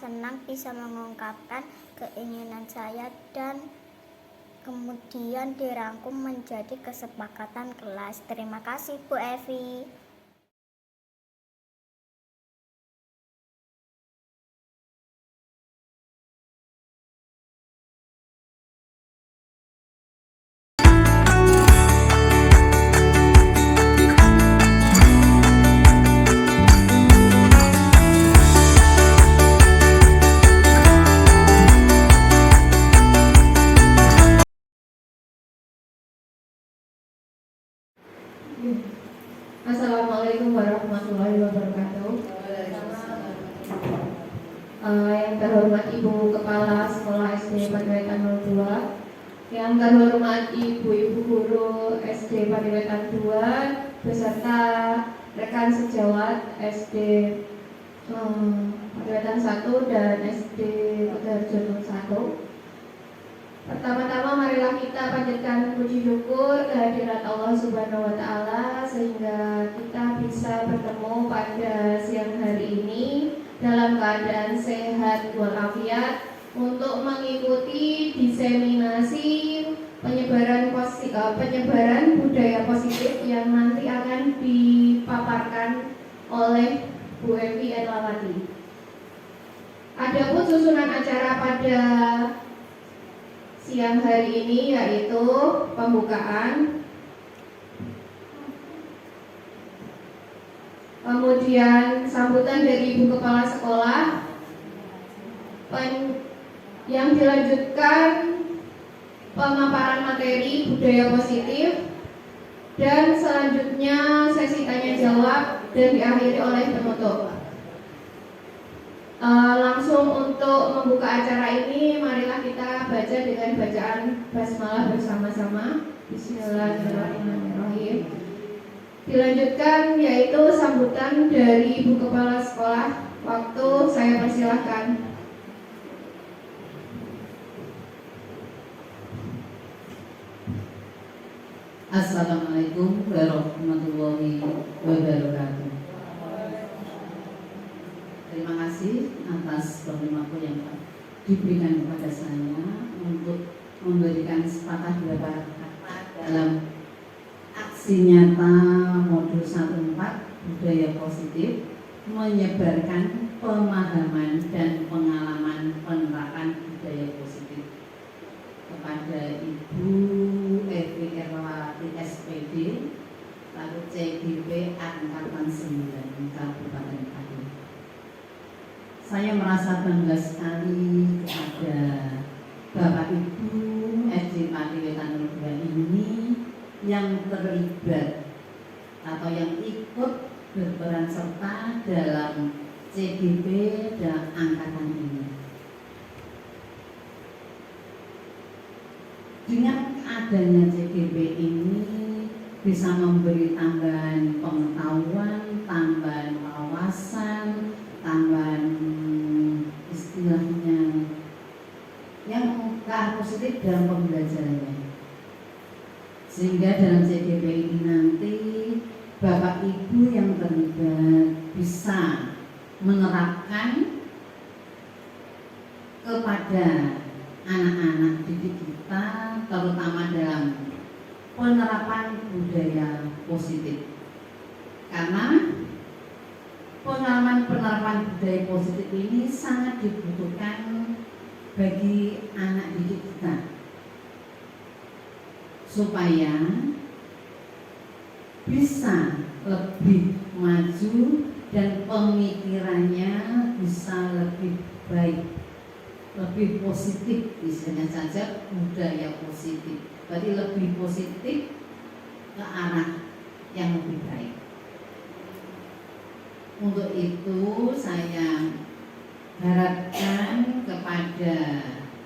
senang bisa mengungkapkan keinginan saya dan kemudian dirangkum menjadi kesepakatan kelas. Terima kasih Bu Evi. Assalamualaikum warahmatullahi wabarakatuh. Yang terhormat Ibu Kepala Sekolah SD Padewetan 02, yang terhormat Ibu-ibu guru SD Padewetan 2 beserta rekan sejawat SD Padewetan 1 dan SD Kutoharjo 1. Pertama-tama marilah kita panjatkan puji syukur kehadirat Allah Subhanahu wa Ta'ala sehingga kita bisa bertemu pada siang hari ini dalam keadaan sehat walafiat untuk mengikuti diseminasi penyebaran budaya positif yang nanti akan dipaparkan oleh Bu Evi Erlawati. Adapun susunan acara pada siang hari ini yaitu pembukaan, kemudian sambutan dari Ibu Kepala Sekolah, yang dilanjutkan pemaparan materi budaya positif, dan selanjutnya sesi tanya jawab dan diakhiri oleh penutup. Langsung untuk membuka acara ini, marilah kita baca dengan bacaan basmalah bersama-sama. Bismillahirrahmanirrahim. Dilanjutkan yaitu sambutan dari Ibu Kepala Sekolah. Waktu saya persilahkan. Assalamualaikum warahmatullahi wabarakatuh. Terima kasih atas penerimaan yang diberikan kepada saya untuk memberikan sepatah dua kata dalam aksi nyata modul 14 budaya positif menyebarkan pemahaman dan pengalaman penerapan budaya positif kepada Ibu Evi Erlawati SPD lalu CGP Angkatan 9 Kabupaten Pati. Saya merasa bangga sekali kepada Bapak Ibu SD Padewetan 02 ini yang terlibat atau yang ikut berperan serta dalam CGP dan angkatan ini. Dengan adanya CGP ini bisa memberi tambahan pengetahuan, tambahan wawasan, tambahan istilahnya yang ke arah positif dalam pembelajarannya, sehingga dalam CGP ini nanti Bapak Ibu yang terlibat bisa menerapkan kepada anak-anak didik kita, terutama dalam penerapan budaya positif. Karena pengalaman penerapan budaya positif ini sangat dibutuhkan bagi anak didik kita supaya bisa lebih maju dan pemikirannya bisa lebih baik, lebih positif, istilahnya saja budaya positif, berarti lebih positif ke arah yang lebih baik. Untuk itu saya harapkan kepada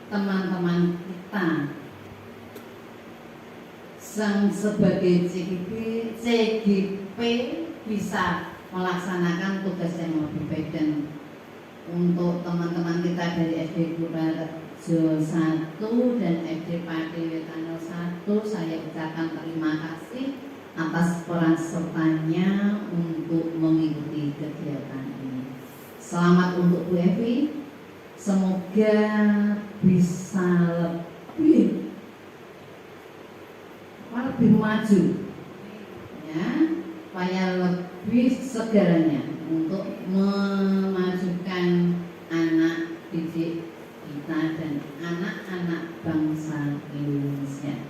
teman-teman kita yang sebagai CGP bisa melaksanakan tugas yang lebih baik. Dan untuk teman-teman kita dari SD Kutoharjo 1 dan SD Padewetan 1, saya ucapkan terima kasih atas peran sertanya untuk mengikuti kegiatan ini. Selamat untuk Bu Evi, semoga bisa lebih maju ya, supaya lebih segalanya untuk memajukan anak didik kita dan anak-anak bangsa Indonesia.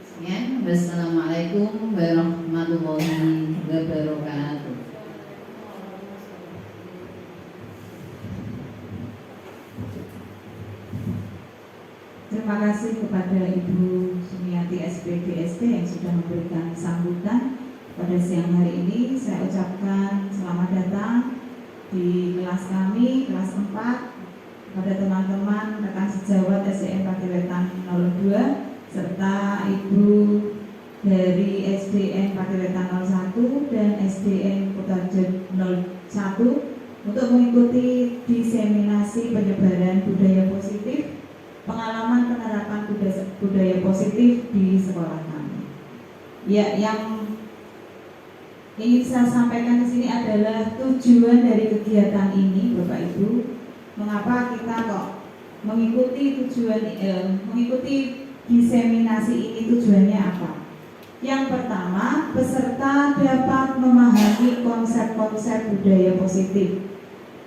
Sekian, wassalamualaikum warahmatullahi wabarakatuh. Terima kasih kepada Ibu Sumiati SPDSD yang sudah memberikan sambutan pada siang hari ini. Saya ucapkan selamat datang di kelas kami, kelas 4, kepada teman-teman rekan sejawat SDN Pakiwetan 02 serta Ibu dari SDN Pakiwetan 01 dan SDN Kutarjo 01 untuk mengikuti diseminasi penyebaran budaya positif, pengalaman penerapan budaya positif di sekolah kami. Ya, yang ingin saya sampaikan di sini adalah tujuan dari kegiatan ini, Bapak Ibu. Mengapa kita kok mengikuti mengikuti diseminasi ini, tujuannya apa? Yang pertama, peserta dapat memahami konsep-konsep budaya positif.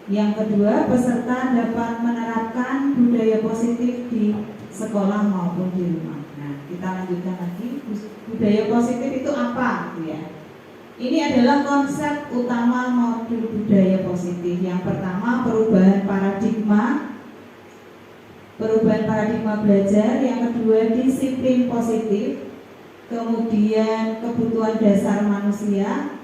Yang kedua, peserta dapat menerapkan budaya positif di sekolah maupun di rumah. Nah, kita lanjutkan lagi. Budaya positif itu apa? Ya. Ini adalah konsep utama modul budaya positif. Yang pertama, perubahan paradigma belajar. Yang kedua, disiplin positif. Kemudian, kebutuhan dasar manusia,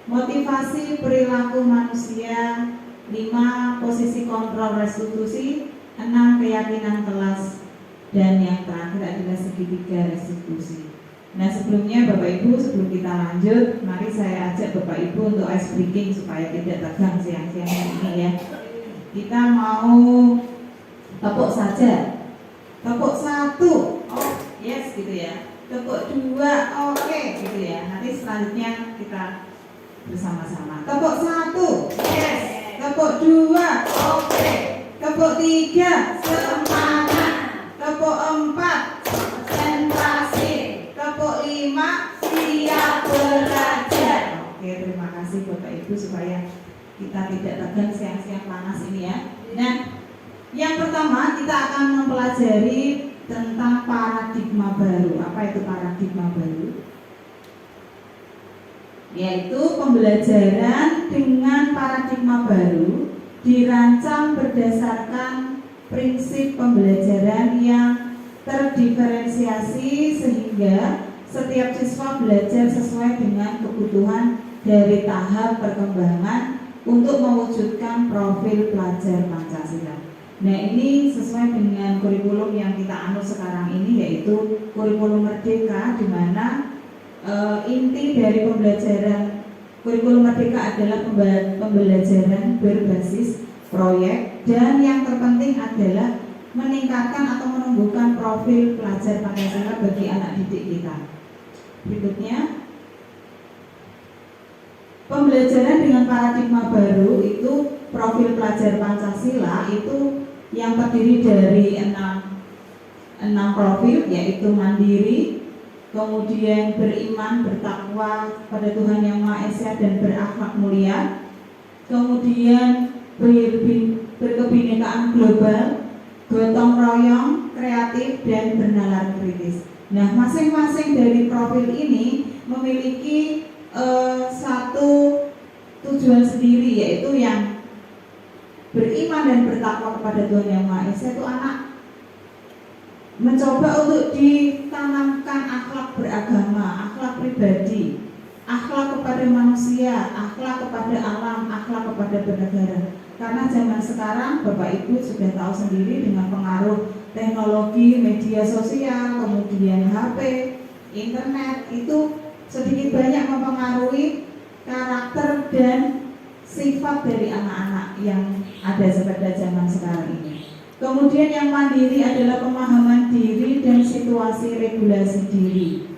motivasi perilaku manusia, 5. Posisi kontrol restitusi, 6. Keyakinan kelas, dan yang terakhir adalah segitiga restitusi. Nah, sebelumnya Bapak Ibu, sebelum kita lanjut, mari saya ajak Bapak Ibu untuk ice breaking supaya tidak tegang siang-siang ini ya. Kita mau tepuk saja. Tepuk 1, oh yes gitu ya. Tepuk 2, oke gitu ya. Nanti selanjutnya kita bersama-sama. Tepuk 1, yes. Tepuk 2, oke. Tepuk 3, semangat. Tepuk 4, konsentrasi. Tepuk 5, siap belajar. Oke, terima kasih Bapak Ibu supaya kita tidak tegang siang-siang panas ini ya. Nah, yang pertama kita akan mempelajari tentang paradigma baru. Apa itu paradigma baru? Yaitu pembelajaran dengan paradigma baru dirancang berdasarkan prinsip pembelajaran yang terdiferensiasi sehingga setiap siswa belajar sesuai dengan kebutuhan dari tahap perkembangan untuk mewujudkan profil pelajar Pancasila. Nah, ini sesuai dengan kurikulum yang kita anut sekarang ini, yaitu kurikulum merdeka, di mana inti dari pembelajaran kurikulum merdeka adalah pembelajaran berbasis proyek, dan yang terpenting adalah meningkatkan atau menumbuhkan profil pelajar Pancasila bagi anak didik kita. Berikutnya, pembelajaran dengan paradigma baru itu profil pelajar Pancasila itu yang terdiri dari 6 profil, yaitu mandiri, kemudian beriman, bertakwa pada Tuhan Yang Maha Esa dan berakhlak mulia, kemudian berkebinekaan global, gotong royong, kreatif, dan bernalar kritis. Nah, masing-masing dari profil ini memiliki satu tujuan sendiri, yaitu yang beriman dan bertakwa kepada Tuhan Yang Maha Esa itu anak mencoba untuk ditanamkan akhlak beragama, akhlak pribadi, akhlak kepada manusia, akhlak kepada alam, akhlak kepada bernegara. Karena zaman sekarang Bapak Ibu sudah tahu sendiri dengan pengaruh teknologi, media sosial, kemudian HP, internet, itu sedikit banyak mempengaruhi karakter dan sifat dari anak-anak yang ada pada zaman sekarang ini. Kemudian yang mandiri adalah pemahaman diri dan situasi regulasi diri.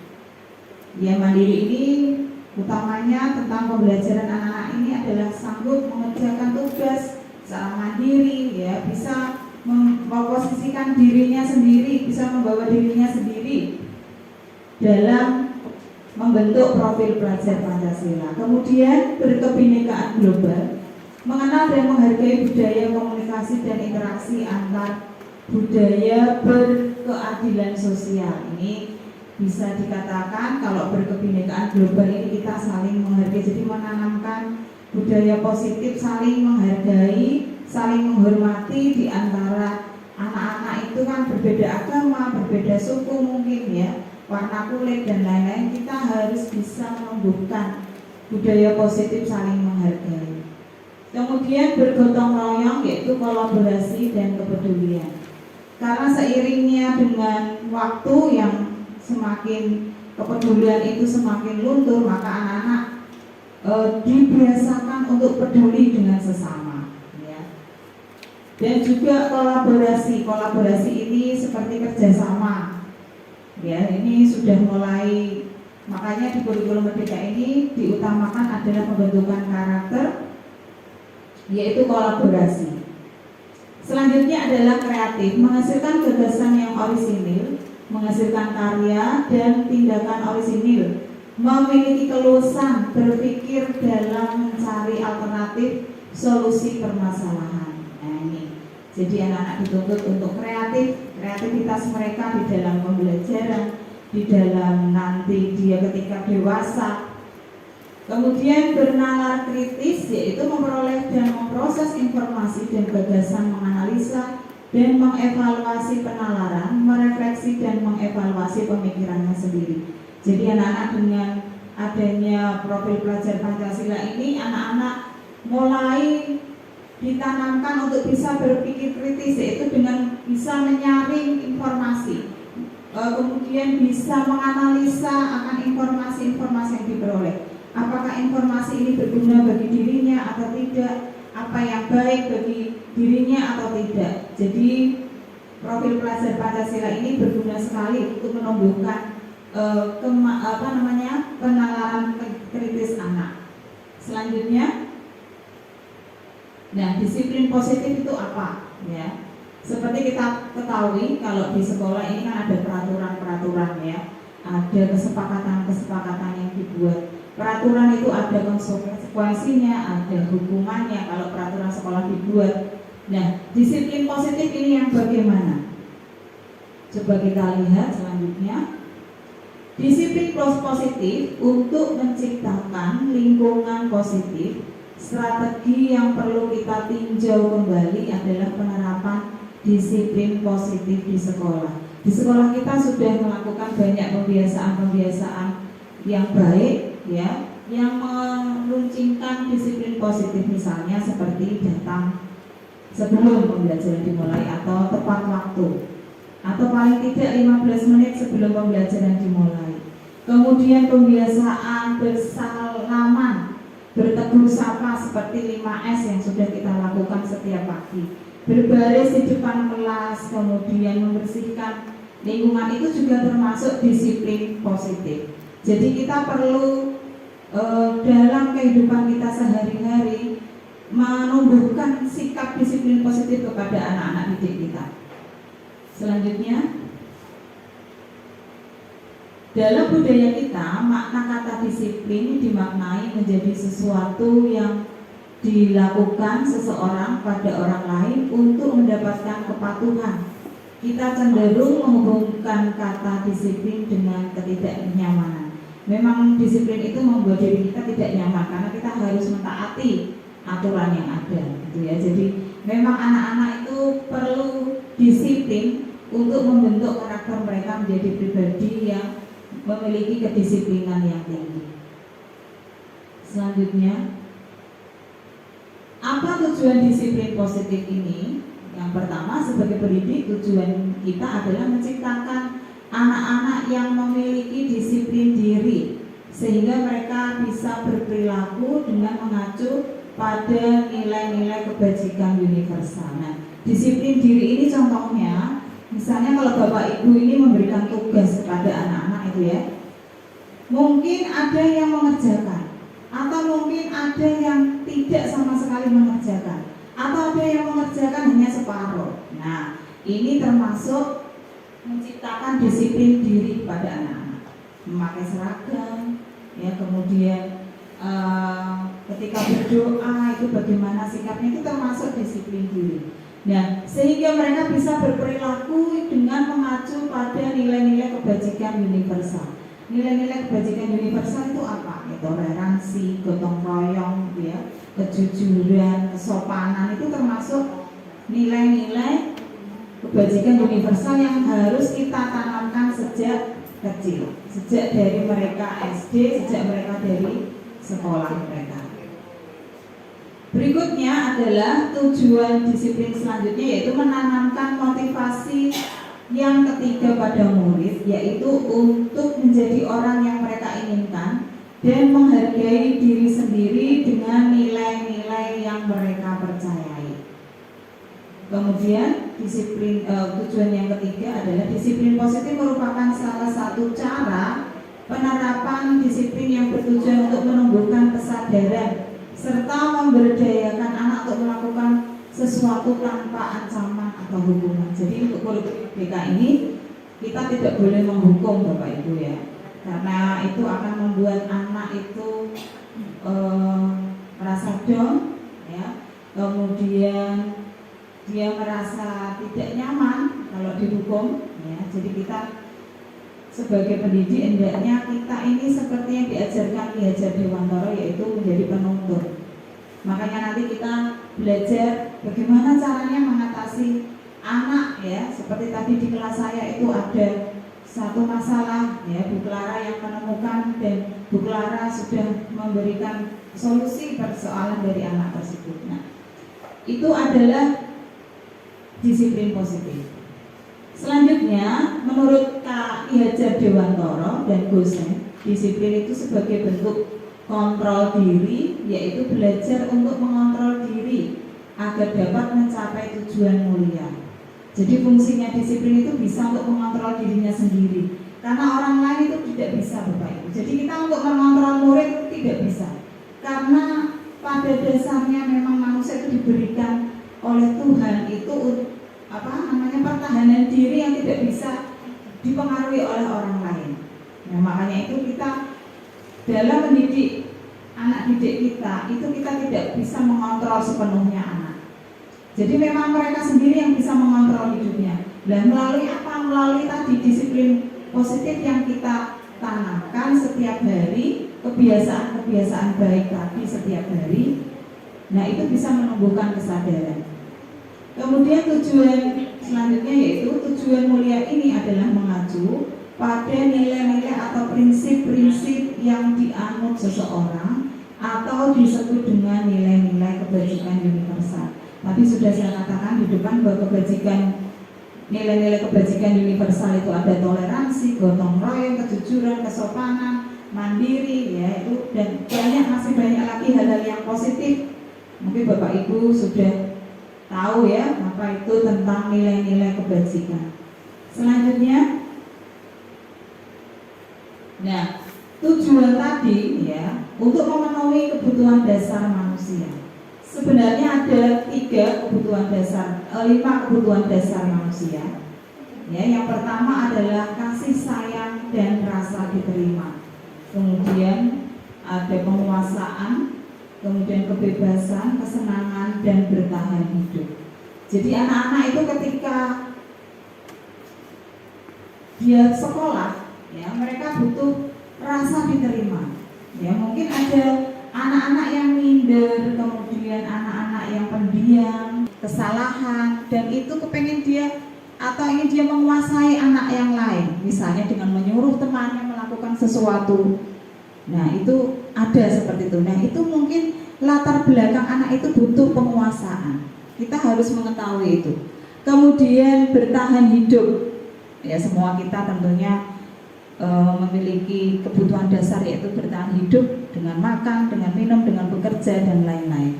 Yang mandiri ini utamanya tentang pembelajaran anak-anak ini adalah sanggup mengerjakan tugas secara mandiri, ya, bisa memposisikan dirinya sendiri, bisa membawa dirinya sendiri dalam membentuk profil pelajar Pancasila. Kemudian berkebinekaan global, mengenal dan menghargai budaya komunikasi dan interaksi antar budaya berkeadilan sosial. Ini bisa dikatakan kalau berkebinekaan global ini kita saling menghargai, jadi menanamkan budaya positif, saling menghargai, saling menghormati di antara anak-anak itu kan berbeda agama, berbeda suku mungkin ya, warna kulit dan lain-lain. Kita harus bisa menumbuhkan budaya positif saling menghargai. Kemudian bergotong royong, yaitu kolaborasi dan kepedulian. Karena seiringnya dengan waktu yang semakin kepedulian itu semakin luntur, maka anak-anak dibiasakan untuk peduli dengan sesama, ya. Dan juga kolaborasi ini seperti kerjasama, ya. Ini sudah mulai, makanya di kurikulum Merdeka ini diutamakan adalah pembentukan karakter, yaitu kolaborasi. Selanjutnya adalah kreatif, menghasilkan gagasan yang orisinil, menghasilkan karya dan tindakan orisinil, memiliki keluasan berpikir dalam mencari alternatif solusi permasalahan. Nah ini, jadi anak-anak dituntut untuk kreativitas mereka di dalam pembelajaran, di dalam nanti dia ketika dewasa. Kemudian bernalar kritis, yaitu memperoleh dan memproses informasi dan gagasan, menganalisa dan mengevaluasi penalaran, merefleksi dan mengevaluasi pemikirannya sendiri. Jadi anak-anak dengan adanya profil pelajar Pancasila ini, anak-anak mulai ditanamkan untuk bisa berpikir kritis, yaitu dengan bisa menyaring informasi, kemudian bisa menganalisa akan informasi-informasi yang diperoleh. Apakah informasi ini berguna bagi dirinya atau tidak, apa yang baik bagi dirinya atau tidak. Jadi profil pelajar Pancasila ini berguna sekali untuk menumbuhkan penalaran kritis anak. Selanjutnya, nah disiplin positif itu apa? Ya, seperti kita ketahui kalau di sekolah ini kan ada peraturan-peraturan, ya, ada kesepakatan-kesepakatan yang dibuat. Peraturan itu ada konsekuensinya, ada hukumannya kalau peraturan sekolah dibuat. Nah, disiplin positif ini yang bagaimana? Coba kita lihat selanjutnya. Disiplin positif untuk menciptakan lingkungan positif. Strategi yang perlu kita tinjau kembali adalah penerapan disiplin positif di sekolah. Di sekolah kita sudah melakukan banyak pembiasaan-pembiasaan yang baik, ya, yang meluncurkan disiplin positif, misalnya seperti datang sebelum pembelajaran dimulai atau tepat waktu, atau paling tidak 15 menit sebelum pembelajaran dimulai. Kemudian pembiasaan bersalaman, bertegur sapa seperti 5S yang sudah kita lakukan setiap pagi. Berbaris di depan kelas, kemudian membersihkan lingkungan, itu juga termasuk disiplin positif. Jadi kita perlu dalam kehidupan kita sehari-hari menumbuhkan sikap disiplin positif kepada anak-anak didik kita. Selanjutnya, dalam budaya kita, makna kata disiplin dimaknai menjadi sesuatu yang dilakukan seseorang pada orang lain untuk mendapatkan kepatuhan. Kita cenderung menghubungkan kata disiplin dengan ketidaknyamanan. Memang disiplin itu membuat diri kita tidak nyaman karena kita harus mentaati aturan yang ada, gitu ya. Jadi memang anak-anak itu perlu disiplin untuk membentuk karakter mereka menjadi pribadi yang memiliki kedisiplinan yang tinggi. Selanjutnya, apa tujuan disiplin positif ini? Yang pertama, sebagai pendidik, tujuan kita adalah menciptakan anak-anak yang memiliki disiplin diri, sehingga mereka bisa berperilaku dengan mengacu pada nilai-nilai kebajikan universal. Nah, disiplin diri ini contohnya, misalnya kalau Bapak Ibu ini memberikan tugas kepada anak-anak itu, ya, mungkin ada yang mengerjakan, atau mungkin ada yang tidak sama sekali mengerjakan. atau ada yang mengerjakan hanya separuh. Nah, ini termasuk menciptakan disiplin diri pada anak-anak, memakai seragam, ya, kemudian ketika berdoa itu bagaimana sikapnya, itu termasuk disiplin diri. Nah, sehingga mereka bisa berperilaku dengan mengacu pada nilai-nilai kebajikan universal. Nilai-nilai kebajikan universal itu apa? Ya, toleransi, gotong royong, ya, kejujuran, kesopanan, itu termasuk nilai-nilai kebajikan universal yang harus kita tanamkan sejak kecil, sejak dari mereka SD, sejak mereka dari sekolah mereka. Berikutnya adalah tujuan disiplin selanjutnya, yaitu menanamkan motivasi yang ketiga pada murid, yaitu untuk menjadi orang yang mereka inginkan dan menghargai diri sendiri dengan nilai-nilai yang mereka percayai. Kemudian tujuan yang ketiga adalah disiplin positif merupakan salah satu cara penerapan disiplin yang bertujuan untuk menumbuhkan kesadaran serta memberdayakan anak untuk melakukan sesuatu tanpa ancaman atau hukuman. Jadi untuk kurikulum BK ini kita tidak boleh menghukum Bapak Ibu, ya, karena itu akan membuat anak itu merasa down, ya, kemudian dia merasa tidak nyaman kalau dihukum, ya. Jadi kita sebagai pendidik hendaknya kita ini seperti yang diajarkan Ki Hajar Dewantara, yaitu menjadi penuntut. Makanya nanti kita belajar bagaimana caranya mengatasi anak, ya. Seperti tadi di kelas saya itu ada satu masalah, ya, Bu Clara yang menemukan dan Bu Clara sudah memberikan solusi persoalan dari anak tersebut. Nah, itu adalah disiplin positif. Selanjutnya, menurut Ki Hajar Dewantara dan Gosen, disiplin itu sebagai bentuk kontrol diri, yaitu belajar untuk mengontrol diri agar dapat mencapai tujuan mulia. Jadi fungsinya disiplin itu bisa untuk mengontrol dirinya sendiri, karena orang lain itu tidak bisa, Bapak Ibu. Jadi kita untuk mengontrol murid itu tidak bisa, karena pada dasarnya memang manusia itu diberikan oleh Tuhan itu pertahanan diri yang tidak bisa dipengaruhi oleh orang lain. Nah, makanya itu kita dalam mendidik anak didik kita itu kita tidak bisa mengontrol sepenuhnya anak. Jadi memang mereka sendiri yang bisa mengontrol hidupnya. Dan melalui apa? Melalui tadi disiplin positif yang kita tanamkan setiap hari, kebiasaan-kebiasaan baik tadi setiap hari. Nah, itu bisa menumbuhkan kesadaran. Kemudian tujuan selanjutnya, yaitu tujuan mulia ini adalah mengacu pada nilai-nilai atau prinsip-prinsip yang dianut seseorang atau disebut dengan nilai-nilai kebajikan universal. Tadi sudah saya katakan di depan bahwa nilai-nilai kebajikan universal itu ada toleransi, gotong royong, kejujuran, kesopanan, mandiri, ya, itu, dan masih banyak lagi hal-hal yang positif. Mungkin Bapak Ibu sudah tahu, ya, apa itu tentang nilai-nilai kebajikan. Selanjutnya, nah, tujuan tadi, ya, untuk memenuhi kebutuhan dasar manusia. Sebenarnya ada 5 kebutuhan dasar manusia. Ya, yang pertama adalah kasih sayang dan rasa diterima. Kemudian ada penguasaan, kemudian kebebasan, kesenangan, dan bertahan hidup. Jadi anak-anak itu ketika dia sekolah, ya, mereka butuh rasa diterima. Ya, mungkin ada anak-anak yang minder, kemudian anak-anak yang pendiam, kesalahan, dan itu kepengen dia atau ingin dia menguasai anak yang lain, misalnya dengan menyuruh temannya melakukan sesuatu. Nah, itu ada seperti itu. Nah, itu mungkin latar belakang anak itu butuh penguasaan. Kita harus mengetahui itu. Kemudian bertahan hidup. Ya, semua kita tentunya memiliki kebutuhan dasar, yaitu bertahan hidup dengan makan, dengan minum, dengan bekerja, dan lain-lain.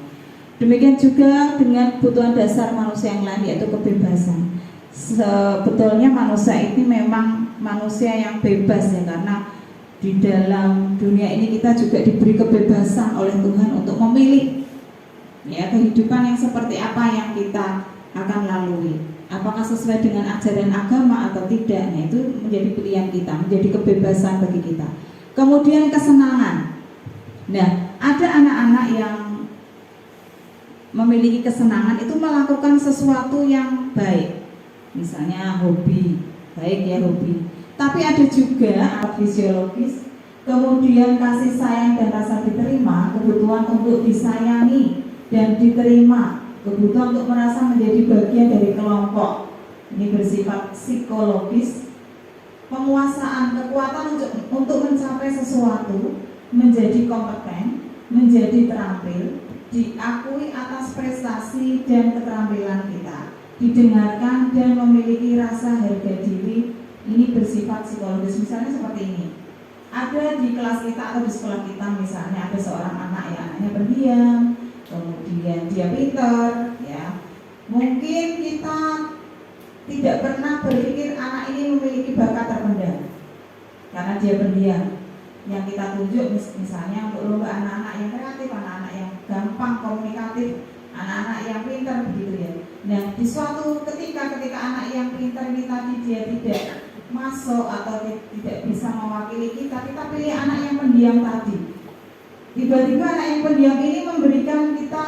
Demikian juga dengan kebutuhan dasar manusia yang lain, yaitu kebebasan. Sebetulnya manusia ini memang manusia yang bebas, ya, karena di dalam dunia ini kita juga diberi kebebasan oleh Tuhan untuk memilih Ya, kehidupan yang seperti apa yang kita akan lalui. Apakah sesuai dengan ajaran agama atau tidak? Nah, itu menjadi pilihan kita, menjadi kebebasan bagi kita. Kemudian kesenangan. Nah, ada anak-anak yang memiliki kesenangan itu melakukan sesuatu yang baik. Misalnya hobi, baik ya hobi. Tapi ada juga fisiologis, kemudian kasih sayang dan rasa diterima, kebutuhan untuk disayangi dan diterima, kebutuhan untuk merasa menjadi bagian dari kelompok. Ini bersifat psikologis. Penguasaan, kekuatan untuk mencapai sesuatu, menjadi kompeten, menjadi terampil, diakui atas prestasi dan keterampilan kita, didengarkan dan memiliki rasa harga diri. Ini bersifat psikologis. Misalnya seperti ini, ada di kelas kita atau di sekolah kita, misalnya ada seorang anak yang anaknya pendiam, kemudian dia pintar, ya. Mungkin kita tidak pernah berpikir anak ini memiliki bakat terpendam karena dia pendiam. Yang kita tunjuk misalnya untuk lomba anak-anak yang kreatif, anak-anak yang gampang komunikatif, anak-anak yang pintar, begitu ya. Nah, di suatu ketika anak yang pintar ini tadi dia tidak masuk atau tidak bisa mewakili kita pilih anak yang pendiam tadi. Tiba-tiba anak yang pendiam ini memberikan kita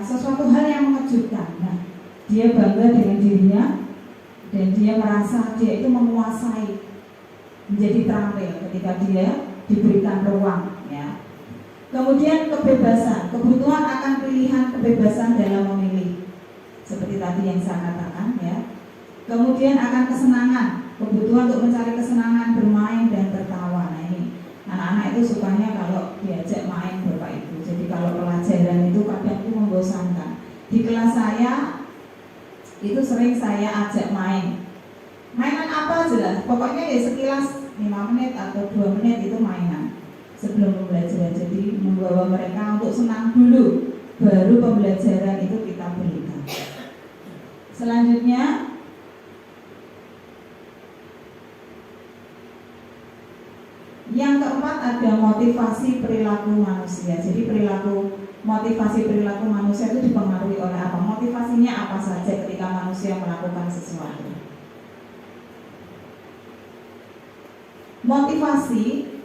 sesuatu hal yang mengejutkan. Nah, dia bangga dengan dirinya dan dia merasa dia itu menguasai, menjadi terampil ketika dia diberikan ruang, ya. Kemudian kebebasan, kebutuhan akan pilihan kebebasan dalam memilih, seperti tadi yang saya katakan, ya. Kemudian akan kesenangan, kebutuhan untuk mencari kesenangan, bermain dan tertawa. Nah, ini anak-anak itu sukanya kalau diajak main Bapak Ibu. Jadi kalau pelajaran itu kadang itu membosankan. Di kelas saya itu sering saya ajak main. Mainan apa jelas, pokoknya ya sekilas 5 menit atau 2 menit itu mainan sebelum pembelajaran. Jadi membawa mereka untuk senang dulu, baru pembelajaran itu kita berikan. Selanjutnya yang keempat ada motivasi perilaku manusia. Jadi motivasi perilaku manusia itu dipengaruhi oleh apa? Motivasinya apa saja ketika manusia melakukan sesuatu. Motivasi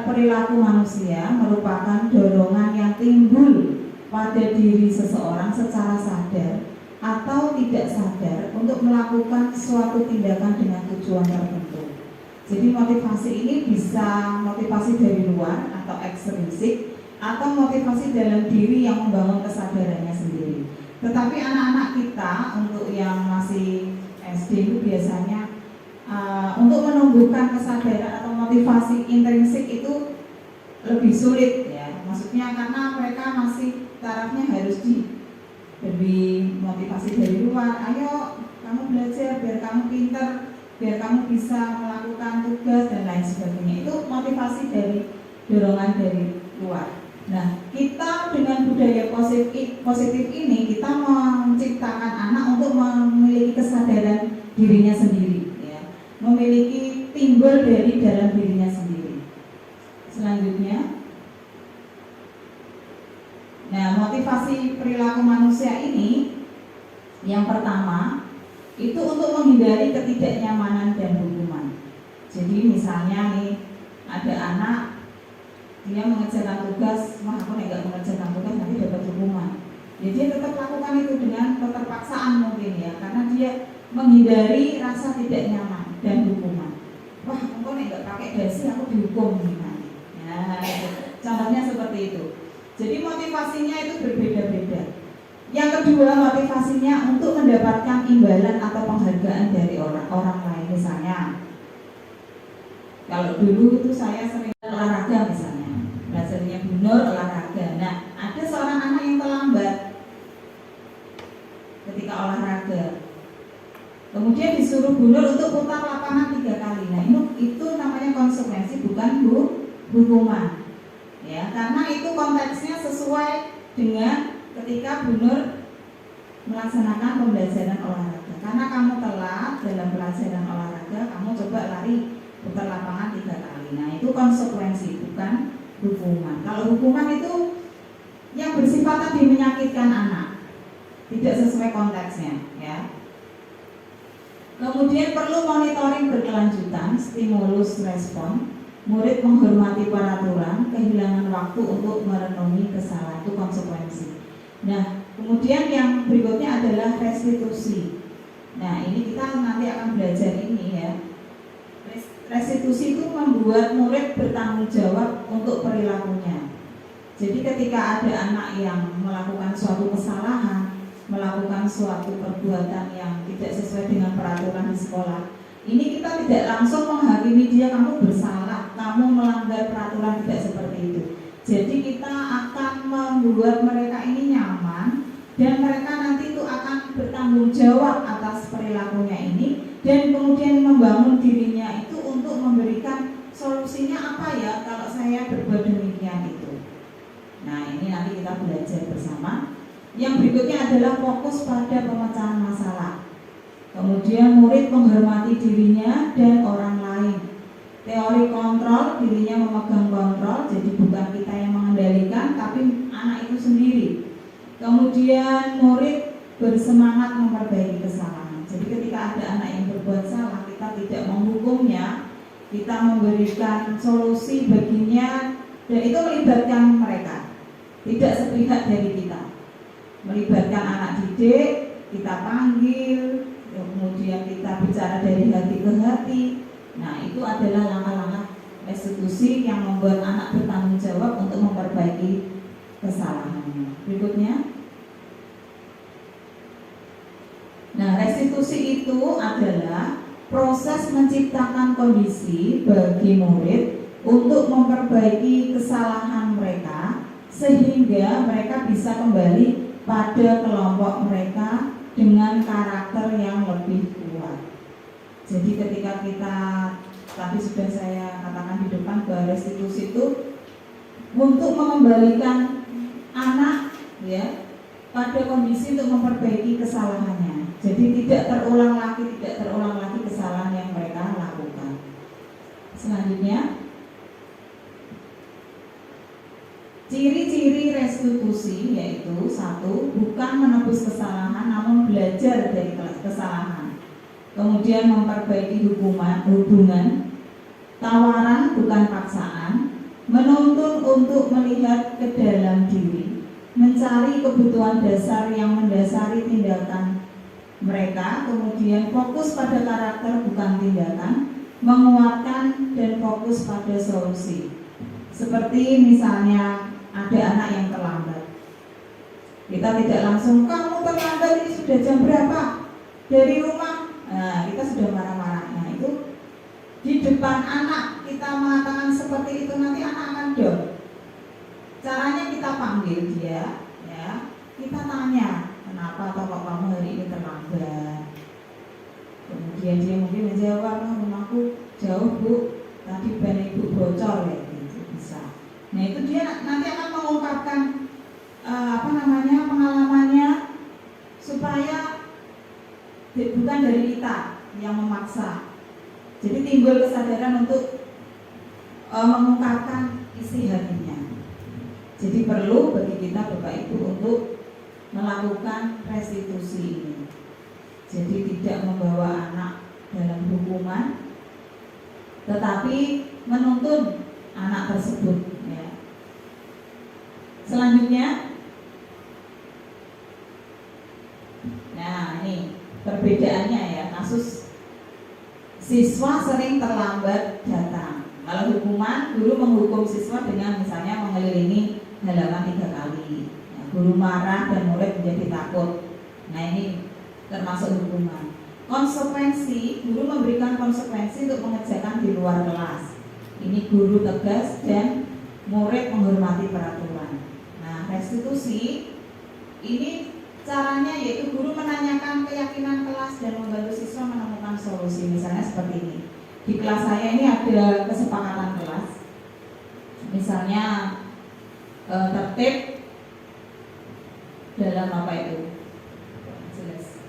perilaku manusia merupakan dorongan yang timbul pada diri seseorang secara sadar atau tidak sadar untuk melakukan suatu tindakan dengan tujuan tertentu. Jadi motivasi ini bisa motivasi dari luar atau ekstrinsik, atau motivasi dalam diri yang membangun kesadarannya sendiri. Tetapi anak-anak kita untuk yang masih SD itu biasanya untuk menumbuhkan kesadaran atau motivasi intrinsik itu lebih sulit, ya. Maksudnya karena mereka masih tarafnya harus diberi motivasi dari luar. Ayo kamu belajar biar kamu pintar, biar kamu bisa melakukan tugas dan lain sebagainya. Itu motivasi dari dorongan dari luar. Nah, kita dengan budaya positif ini kita menciptakan anak untuk memiliki kesadaran dirinya sendiri, ya. Memiliki timbul dari dalam dirinya sendiri. Selanjutnya, nah, motivasi perilaku manusia ini yang pertama itu untuk menghindari ketidaknyamanan dan hukuman. Jadi misalnya nih ada anak dia mengerjakan tugas, aku nggak mengerjakan tugas nanti dapat hukuman. Ya, dia tetap lakukan itu dengan keterpaksaan mungkin, ya, karena dia menghindari rasa tidak nyaman dan hukuman. Wah, aku nggak pakai dasi aku dihukum gimana? Ya, contohnya seperti itu. Jadi motivasinya itu berbeda-beda. Yang kedua, motivasinya untuk mendapatkan imbalan atau penghargaan dari orang lain. Misalnya, kalau dulu itu saya sering olahraga misalnya, belajarnya Bu Nur olahraga. Nah, ada seorang anak yang terlambat ketika olahraga. Kemudian disuruh Bu Nur untuk putar lapangan 3 kali. Nah, itu namanya konsekuensi, bukan hukuman. Ya, karena itu konteksnya sesuai dengan ketika Bu Nur melaksanakan pembelajaran olahraga. Karena kamu telat dalam pelajaran olahraga, kamu coba lari putar lapangan 3 kali. Nah, itu konsekuensi, bukan hukuman. Kalau hukuman itu yang bersifat tadi menyakitkan anak, tidak sesuai konteksnya, ya. Kemudian perlu monitoring berkelanjutan, stimulus respon, murid menghormati peraturan, kehilangan waktu untuk merenungi kesalahan, itu konsekuensi. Nah, kemudian yang berikutnya adalah restitusi. Nah, ini kita nanti akan belajar ini ya. Restitusi itu membuat murid bertanggung jawab untuk perilakunya. Jadi ketika ada anak yang melakukan suatu kesalahan, melakukan suatu perbuatan yang tidak sesuai dengan peraturan di sekolah, ini kita tidak langsung menghakimi dia, kamu bersalah, kamu melanggar peraturan, tidak seperti itu. Jadi kita akan membuat mereka ini nyaman, dan mereka nanti itu akan bertanggung jawab atas perilakunya ini, dan kemudian membangun dirinya itu untuk memberikan solusinya apa ya kalau saya berbuat demikian itu. Nah, ini nanti kita belajar bersama. Yang berikutnya adalah fokus pada pemecahan masalah. Kemudian murid menghormati dirinya dan orang lain. Teori kontrol, dirinya memegang kontrol, jadi bukan kita yang mengendalikan, tapi anak itu sendiri. Kemudian murid bersemangat memperbaiki kesalahan. Jadi ketika ada anak yang berbuat salah, kita tidak menghukumnya, kita memberikan solusi baginya, dan itu melibatkan mereka, tidak sepihak dari kita. Melibatkan anak didik, kita panggil, kemudian kita bicara dari hati ke hati. Nah, itu adalah langkah-langkah restitusi yang membuat anak bertanggung jawab untuk memperbaiki kesalahannya. Berikutnya. Nah, restitusi itu adalah proses menciptakan kondisi bagi murid untuk memperbaiki kesalahan mereka sehingga mereka bisa kembali pada kelompok mereka dengan karakter yang lebih kuat. Jadi ketika kita tadi sudah saya katakan di depan bahwa restitusi itu untuk mengembalikan anak ya pada kondisi untuk memperbaiki kesalahannya. Jadi tidak terulang lagi kesalahan yang mereka lakukan. Selanjutnya, ciri-ciri restitusi yaitu 1. Bukan menebus kesalahan namun belajar dari kesalahan. Kemudian memperbaiki hubungan, tawaran bukan paksaan, menuntun untuk melihat ke dalam diri, mencari kebutuhan dasar yang mendasari tindakan mereka, kemudian fokus pada karakter bukan tindakan, menguatkan dan fokus pada solusi. Seperti misalnya ada anak yang terlambat, kita tidak langsung, kamu terlambat ini sudah jam berapa dari rumah. Nah, kita sudah marah-marah. Nah, itu di depan anak kita mengatakan seperti itu, nanti anak akan down. Caranya kita panggil dia, ya, kita tanya, kenapa kok kamu hari ini terlambat? Kemudian dia mungkin menjawab, rumahku jauh bu, tadi ban ibu bocor ya, gitu bisa. Nah, itu dia nanti akan mengungkapkan pengalamannya supaya bukan dari kita yang memaksa. Jadi timbul kesadaran untuk mengungkapkan isi hatinya. Jadi perlu bagi kita Bapak Ibu untuk melakukan restitusi ini. Jadi tidak membawa anak dalam hukuman, tetapi menuntun anak tersebut. Ya. Selanjutnya, nah ini perbedaannya ya, kasus siswa sering terlambat datang. Kalau hukuman, guru menghukum siswa dengan misalnya mengelilingi halaman 3 kali. Nah, guru marah dan murid menjadi takut. Nah, ini termasuk hukuman. Konsekuensi, guru memberikan konsekuensi untuk mengerjakan di luar kelas. Ini guru tegas dan murid menghormati peraturan. Nah, restitusi ini caranya yaitu guru menanyakan keyakinan kelas dan membantu siswa menemukan solusi. Misalnya seperti ini. Di kelas saya ini ada kesepakatan kelas. Misalnya tertib dalam apa itu? Jelas.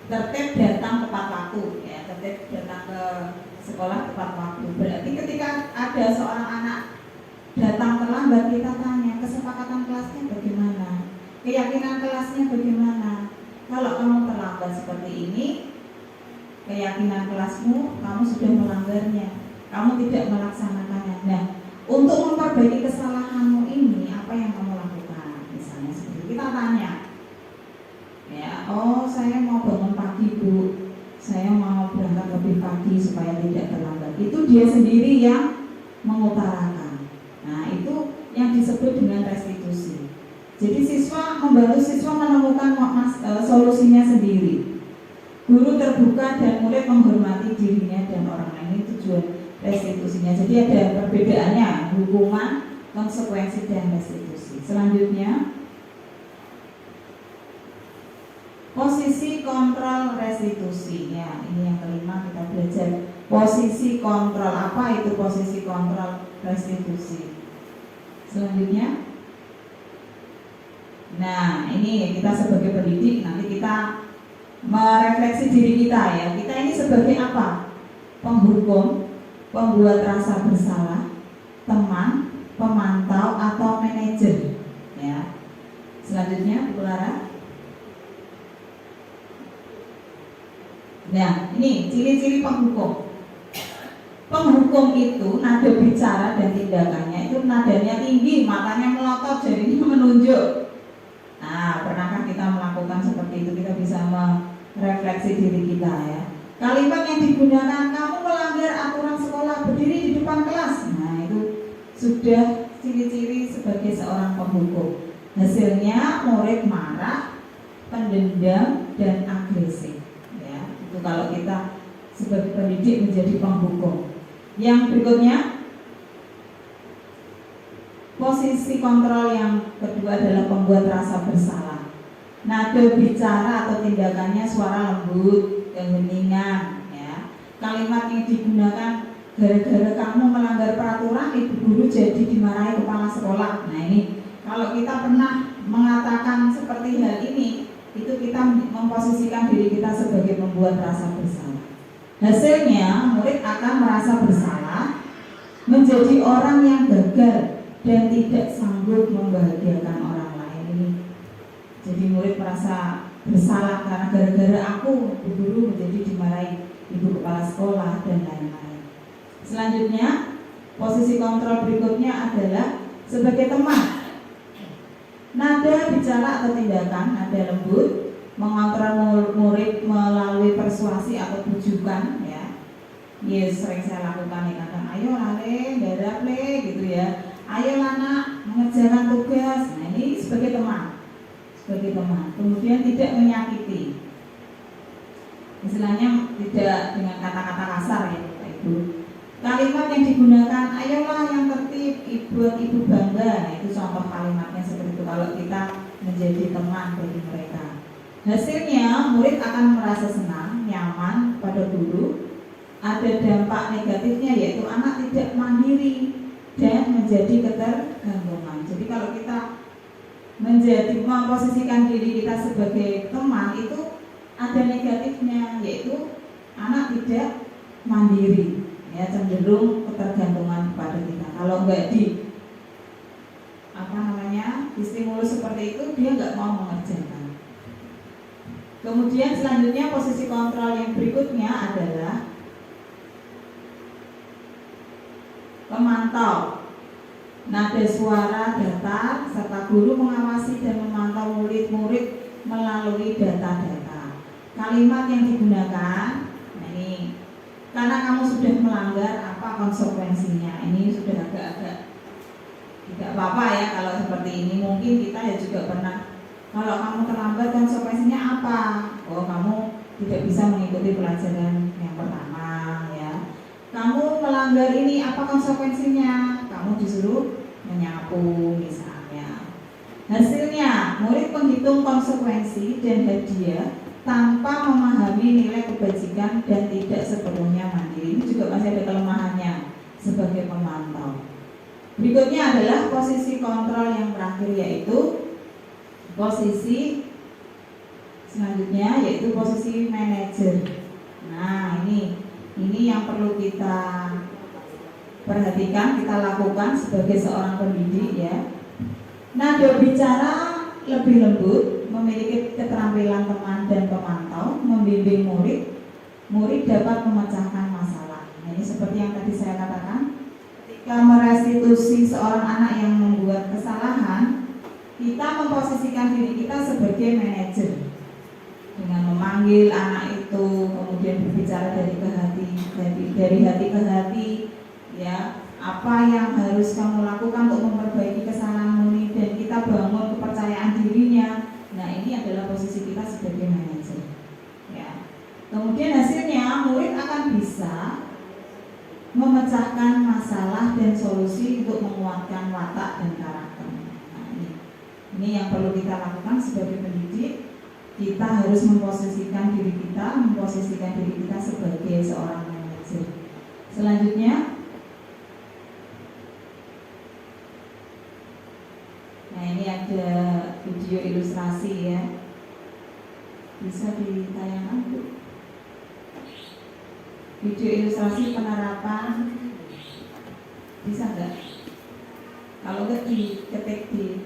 Tertib datang tepat waktu ya, tertib datang ke sekolah tepat waktu. Berarti ketika ada seorang anak datang terlambat, kita tanya kesepakatan kelasnya bagaimana, keyakinan kelasnya bagaimana. Kalau kamu terlambat seperti ini, keyakinan kelasmu kamu sudah melanggarnya, kamu tidak melaksanakannya. Nah, untuk memperbaiki kesalahanmu ini, apa yang kamu lakukan? Misalnya seperti kita tanya, ya, oh saya mau bangun pagi Bu, saya mau berangkat lebih pagi supaya tidak terlambat. Itu dia sendiri yang mengutarakan. Nah, itu yang disebut dengan restitusi. Jadi siswa membantu siswa menemukan solusinya sendiri. Guru terbuka dan murid menghormati dirinya dan orang lain, itu tujuan restitusinya. Jadi ada perbedaannya, hukuman, konsekuensi, dan restitusi. Selanjutnya, posisi kontrol restitusi. Ya, ini yang kelima kita belajar. Posisi kontrol, apa itu posisi kontrol restitusi? Selanjutnya, nah ini kita sebagai pendidik nanti kita merefleksi diri kita ya. Kita ini sebagai apa? Penghukum, pembuat rasa bersalah, teman, pemantau, atau manajer. Ya. Selanjutnya, Bu Lara. Nah, ini ciri-ciri penghukum. Penghukum itu nada bicara dan tindakannya itu nadanya tinggi, matanya melotot, jarinya menunjuk. Nah, pernahkah kita melakukan seperti itu? Kita bisa merefleksi diri kita ya. Kalimat yang digunakan, kamu melanggar aturan sekolah, berdiri di depan kelas. Nah, itu sudah ciri-ciri sebagai seorang penghukum. Hasilnya murid marah, pendendam, dan agresif. Ya, itu kalau kita sebagai pendidik menjadi penghukum. Yang berikutnya, posisi kontrol yang kedua adalah pembuat rasa bersalah. Nada bicara atau tindakannya suara lembut, keheningan, ya. Kalimat yang digunakan, gara-gara kamu melanggar peraturan, ibu guru jadi dimarahi kepala sekolah. Nah ini, kalau kita pernah mengatakan seperti hal ini, itu kita memposisikan diri kita sebagai pembuat rasa bersalah. Hasilnya, murid akan merasa bersalah, menjadi orang yang gagal dan tidak sanggup membahagiakan orang lain. Ini jadi murid merasa bersalah karena gara-gara aku, ibu guru, menjadi dimarahi ibu kepala sekolah dan lain-lain. Selanjutnya, posisi kontrol berikutnya adalah sebagai teman. Nada bicara atau tindakan, nada lembut, mengontrol murid melalui persuasi atau bujukan, ya. Yes, sering saya lakukan nih, kadang ayo lale, garap le, gitu ya. Ayo anak mengerjakan tugas. Nah ini sebagai teman, kemudian tidak menyakiti, istilahnya tidak dengan kata-kata kasar ya Bapak Ibu. Kalimat yang digunakan, ayolah yang tertib, ibu bangga. Nah, itu contoh kalimatnya seperti itu kalau kita menjadi teman bagi mereka. Hasilnya murid akan merasa senang, nyaman pada guru. Ada dampak negatifnya yaitu anak tidak mandiri dan menjadi ketergantungan. Jadi kalau kita memposisikan diri kita sebagai teman, itu ada negatifnya yaitu anak tidak mandiri, ya, cenderung ketergantungan kepada kita. Kalau nggak distimulus seperti itu, dia nggak mau mengerjakan. Kemudian selanjutnya posisi kontrol yang berikutnya adalah pemantau. Nada suara datar serta guru mengawasi dan memantau murid-murid melalui data-data. Kalimat yang digunakan, nah ini, karena kamu sudah melanggar, apa konsekuensinya? Ini sudah agak-agak tidak apa-apa ya kalau seperti ini. Mungkin kita ya juga pernah, kalau kamu terlambat konsekuensinya apa? Oh, kamu tidak bisa mengikuti pelajaran yang pertama ya. Kamu melanggar ini, apa konsekuensinya? Kamu disuruh menyapu misalnya. Hasilnya, murid menghitung konsekuensi dan hadiah tanpa memahami nilai kebajikan dan tidak sepenuhnya mandiri. Ini juga masih ada kelemahannya sebagai pemantau. Berikutnya adalah posisi kontrol yang terakhir, yaitu posisi selanjutnya yaitu posisi manajer. Nah ini Ini yang perlu kita perhatikan, kita lakukan sebagai seorang pendidik ya. Nada bicara lebih lembut, memiliki keterampilan teman dan pemantau, membimbing murid, murid dapat memecahkan masalah. Nah, ini seperti yang tadi saya katakan, ketika merestitusi seorang anak yang membuat kesalahan, kita memposisikan diri kita sebagai manajer dengan memanggil anak itu, kemudian berbicara dari hati ke hati, ya, apa yang harus kamu lakukan untuk memperbaiki kesalahanmu ini, dan kita bangun kepercayaan dirinya. Nah, ini adalah posisi kita sebagai manajer, ya. Kemudian hasilnya murid akan bisa memecahkan masalah dan solusi untuk menguatkan watak dan karakter. Nah, ini yang perlu kita lakukan sebagai pendidik. Kita harus memposisikan diri kita sebagai seorang manajer. Selanjutnya, nah ini ada video ilustrasi ya, bisa ditayangkan Bu. Video ilustrasi penerapan, bisa nggak? Kalau nggak diketik di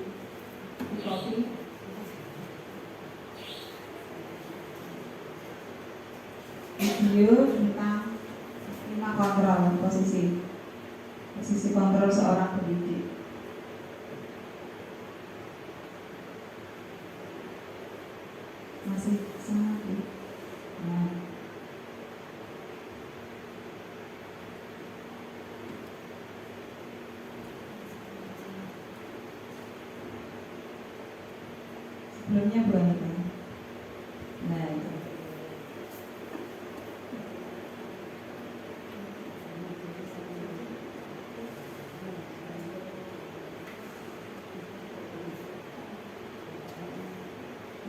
copy. Video tentang 5 kontrol posisi kontrol seorang pendidik. Masih sama Bu. Nah. Sebelumnya Bu Anita. Nah, itu.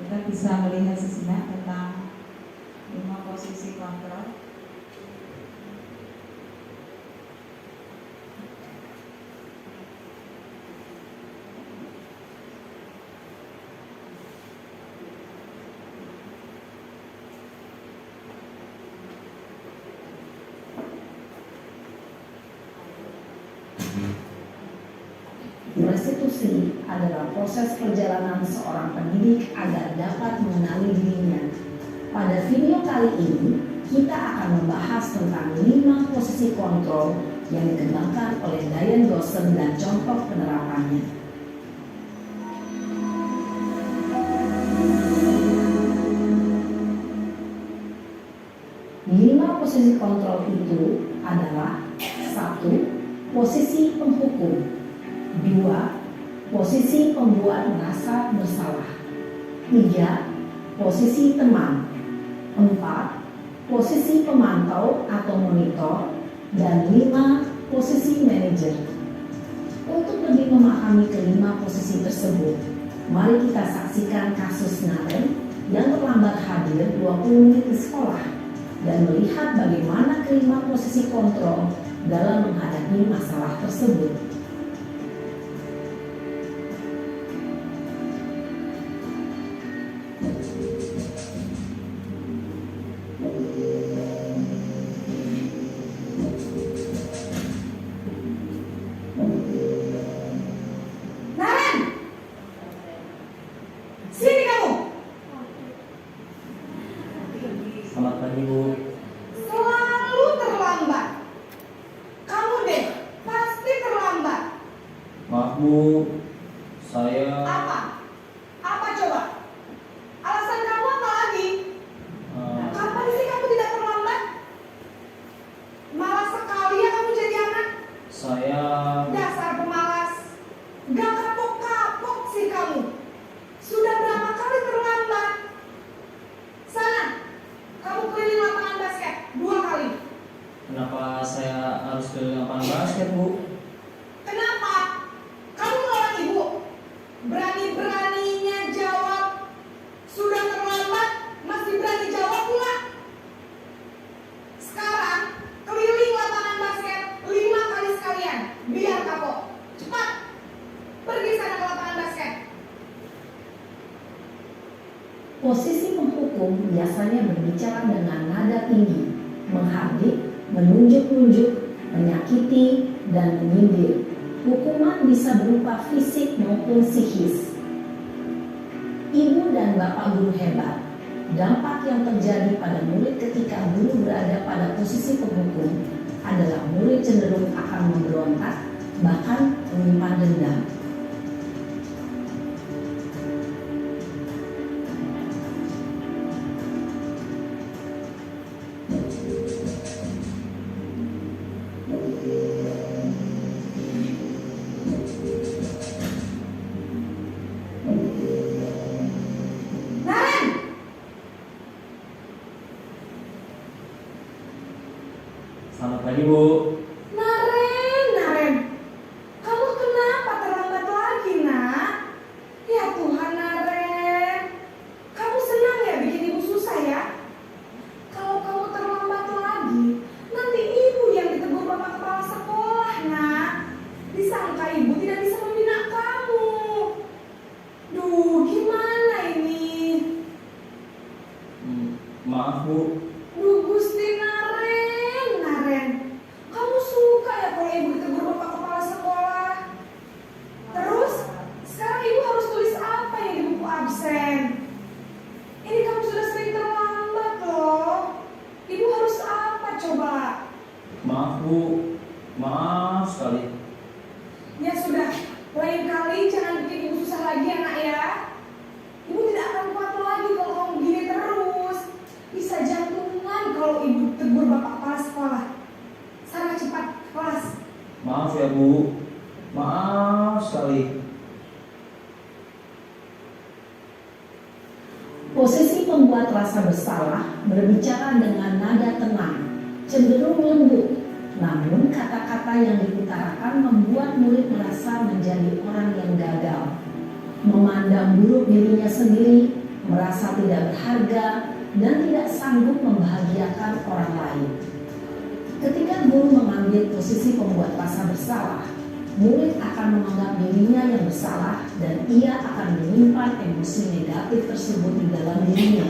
Kita bisa melihat sejenak tentang 5 posisi kontrol. Restitusi adalah proses perjalanan seorang pendidik agar dapat mengenali dirinya. Pada video kali ini, kita akan membahas tentang 5 posisi kontrol yang dikembangkan oleh Diane Dawson dan contoh penerapannya. 5 posisi kontrol itu adalah: 1. Posisi penghukum. 2. Posisi pembuat merasa bersalah. 3. Posisi teman. 4. Posisi pemantau atau monitor. Dan 5. Posisi manajer. Untuk lebih memahami kelima posisi tersebut, mari kita saksikan kasus Nathan yang terlambat hadir 20 menit di sekolah dan melihat bagaimana kelima posisi kontrol dalam menghadapi masalah tersebut. Selamat pagi Bu. Selalu terlambat. Kamu deh, pasti terlambat. Maaf Bu, saya Apa? Apa coba? Alasan kamu apa lagi? Kapan sih kamu tidak terlambat? Malas sekali ya kamu jadi anak. saya Dasar pemalas. Gak kapok-kapok sih kamu. Sudah berapa kali terlambat? Sana, kamu keliling lapangan basket 2 kali. kenapa saya harus ke lapangan basket Bu? Kenapa? Kamu melawan ibu. Berani-beraninya jawab. Sudah terlambat, masih berani jawab pula. Sekarang, keliling lapangan basket 5 kali sekalian. Biar kapok. Cepat. Pergi sana ke lapangan basket. Posisi penghukum biasanya berbicara dengan nada tinggi, menghardik, menunjuk-nunjuk, menyakiti, dan menyindir. Hukuman bisa berupa fisik maupun psikis. Ibu dan bapak guru hebat. Dampak yang terjadi pada murid ketika guru berada pada posisi penghukum adalah murid cenderung akan memberontak, bahkan menyimpan dendam. Naren, Selamat pagi Bu. Naren, kamu kenapa terlambat lagi, nak? Ya Tuhan, Naren, kamu senang ya bikin ibu susah ya? Kalau kamu terlambat lagi, nanti ibu yang ditegur bapak kepala sekolah, nak. Disangka ibu tidak bisa membina kamu. Duh, gimana ini? Maaf Bu. Duh, Gusti Naren, kamu suka ya kalau ibu ditegur bapak kepala sekolah? Terus, sekarang ibu harus tulis apa yang di buku absen? Ini kamu sudah sering terlambat loh. Ibu harus apa coba? Maaf Bu. Maaf sekali. Ya sudah, lain kali jangan bikin ibu susah lagi ya nak ya. Ibu tidak akan kuat lagi kalau kamu begini terus. Bisa jantungan kalau ibu tegur bapak kepala sekolah. Sana cepat ke kelas. Maaf ya Bu. Maaf sekali. Posisi pembuat rasa bersalah berbicara dengan nada tenang, cenderung lembut. Namun kata-kata yang diutarakan membuat murid merasa menjadi orang yang gagal, memandang buruk dirinya sendiri, merasa tidak berharga, dan tidak sanggup membahagiakan orang lain. Ketika guru mengambil posisi pembuat rasa bersalah, murid akan menganggap dirinya yang bersalah dan ia akan menyimpan emosi negatif tersebut di dalam dirinya.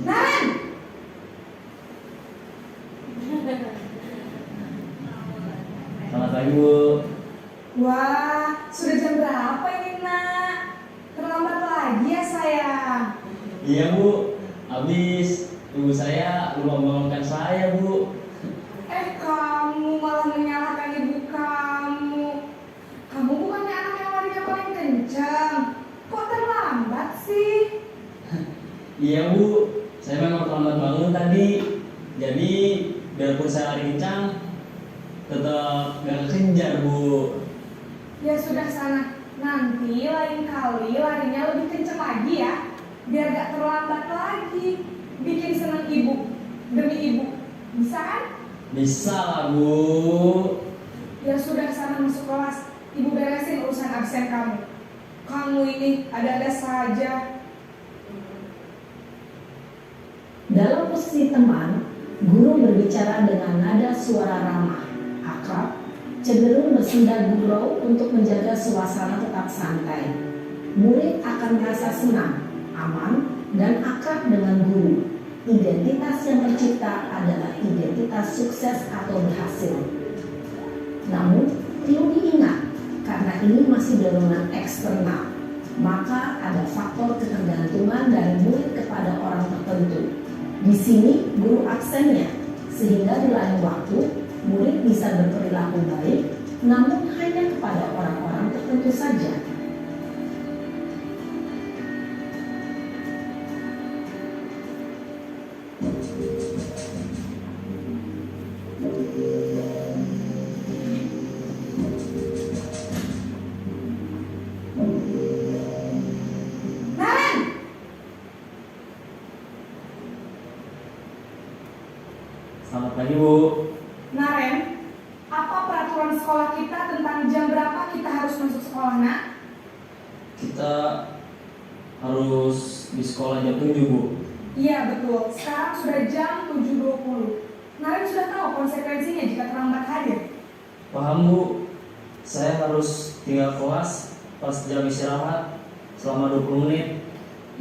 Naren, Selamat pagi Bu. wah, sudah jam berapa ini nak? Terlambat lagi ya sayang. Iya Bu. Habis ibu saya lupa membangunkan saya Bu. Kamu malah menyalahkan ibu kamu. Kamu bukannya anak yang larinya paling kencang. Kok terlambat sih? Iya Bu. Saya memang terlambat bangun tadi. Jadi biarpun saya lari kencang, tetap gak kejar Bu. Ya sudah sana. Nanti lain kali larinya lebih kencang lagi ya. Biar gak terlambat lagi. Bikin senang ibu. Demi ibu. Bisa kan? Bisa lah Bu. Ya sudah sana masuk kelas. Ibu beresin urusan absen kamu. Kamu ini ada-ada saja. Dalam posisi teman, guru berbicara dengan nada suara ramah, akrab, cenderung bersenda gurau untuk menjaga suasana tetap santai. Murid akan merasa senang, aman, dan akrab dengan guru. Identitas yang tercipta adalah identitas sukses atau berhasil. Namun, perlu diingat, karena ini masih dorongan eksternal, maka ada faktor ketergantungan dari murid kepada orang tertentu. Di sini guru absennya, sehingga di lain waktu murid bisa berperilaku baik, namun hanya kepada orang-orang tertentu saja. Naren! Selamat pagi Bu. Naren, apa peraturan sekolah kita tentang jam berapa kita harus masuk sekolah, nak? Kita harus di sekolah jam 7 Bu. Iya betul, sekarang sudah jam 7.20. Naren sudah tahu konsekuensinya jika terlambat hadir. Paham Bu, saya harus tinggal kelas pas jam istirahat selama 20 menit.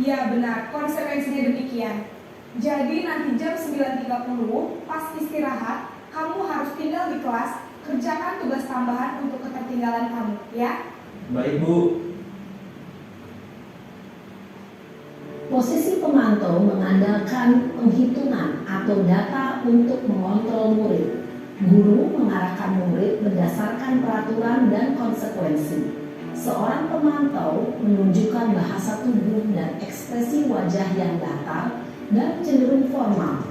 Iya benar, konsekuensinya demikian. Jadi nanti jam 9.30 pas istirahat, kamu harus tinggal di kelas, kerjakan tugas tambahan untuk ketertinggalan kamu, ya? Baik Bu. Posisi pemantau mengandalkan penghitungan atau data untuk mengontrol murid. Guru mengarahkan murid berdasarkan peraturan dan konsekuensi. Seorang pemantau menunjukkan bahasa tubuh dan ekspresi wajah yang datar dan cenderung formal.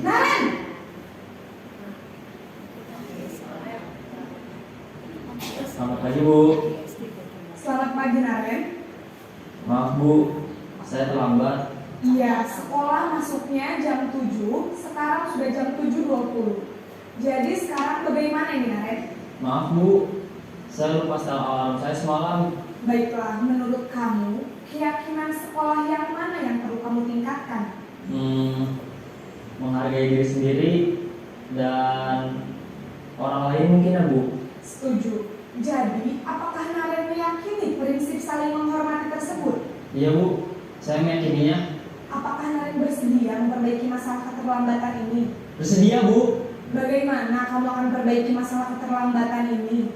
Naren! Selamat pagi Bu. Selamat pagi Naren. Maaf Bu, saya terlambat. Iya, sekolah masuknya jam 7, sekarang sudah jam 7.20. Jadi sekarang bagaimana ini Naren? Maaf Bu, saya lupa setel alarm saya semalam. Baiklah, menurut kamu, keyakinan sekolah yang mana yang perlu kamu tingkatkan? Menghargai diri sendiri dan orang lain mungkin ya Bu. Setuju. Jadi, apakah Naren meyakini prinsip saling menghormati tersebut? Iya Bu, saya meyakininya. Apakah Naren bersedia memperbaiki masalah keterlambatan ini? Bersedia Bu. Bagaimana kamu akan perbaiki masalah keterlambatan ini?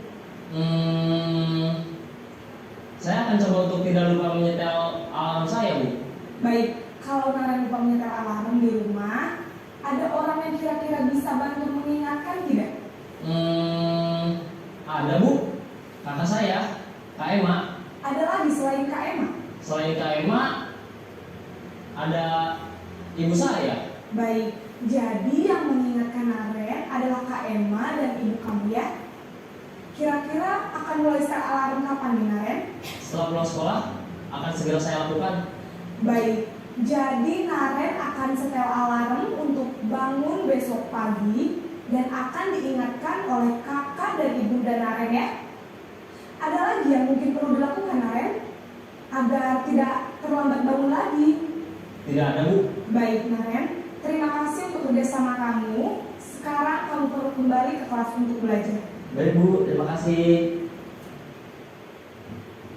Saya akan coba untuk tidak lupa menyetel alarm saya Bu. Baik, kalau Naren lupa menyetel alarm di rumah, ada orang yang kira-kira bisa bantu mengingatkan tidak? Ada Bu, kakak saya, Kak Emma. Ada lagi selain Kak Emma? Selain Kak Emma, ada ibu saya. Baik, jadi yang mengingatkan Naren adalah Kak Emma dan ibu kamu ya? Kira-kira akan mulai setel alarm kapan nih Naren? Setelah pulang sekolah, akan segera saya lakukan. Baik, jadi Naren akan setel alarm untuk bangun besok pagi dan akan diingatkan oleh kakak dan ibu dan Naren ya. Ada lagi yang mungkin perlu dilakukan Naren agar tidak terlambat bangun lagi. Tidak ada Bu. Baik Naren, terima kasih untuk kerjasama kamu. Sekarang kamu perlu kembali ke kelas untuk belajar. Baik Bu, terima kasih.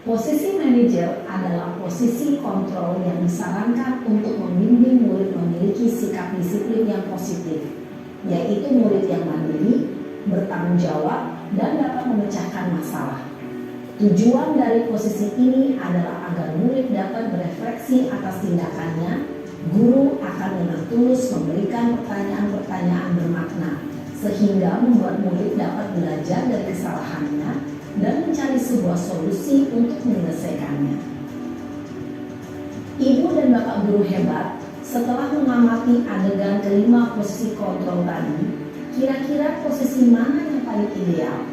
Posisi manajer adalah posisi kontrol yang disarankan untuk membimbing murid memiliki sikap disiplin yang positif, yaitu murid yang mandiri, bertanggung jawab, dan dapat memecahkan masalah. Tujuan dari posisi ini adalah agar murid dapat berefleksi atas tindakannya. Guru akan dengan tulus memberikan pertanyaan-pertanyaan bermakna, sehingga membuat murid dapat belajar dari kesalahannya dan mencari sebuah solusi untuk menyelesaikannya. Ibu dan bapak guru hebat, setelah mengamati adegan kelima posisi kontrol tadi, kira-kira posisi mana yang paling ideal?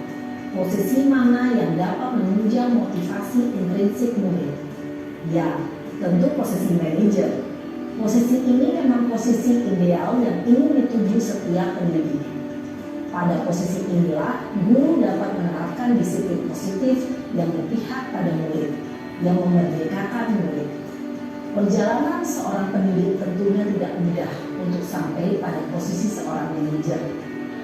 Posisi mana yang dapat menunjang motivasi intrinsik murid? Ya, tentu posisi manajer. Posisi ini memang posisi ideal yang ingin dituju setiap pendidik. Pada posisi inilah, guru dapat menerapkan disiplin positif yang berpihak pada murid, yang memerdekakan murid. Perjalanan seorang pendidik tentunya tidak mudah untuk sampai pada posisi seorang manajer.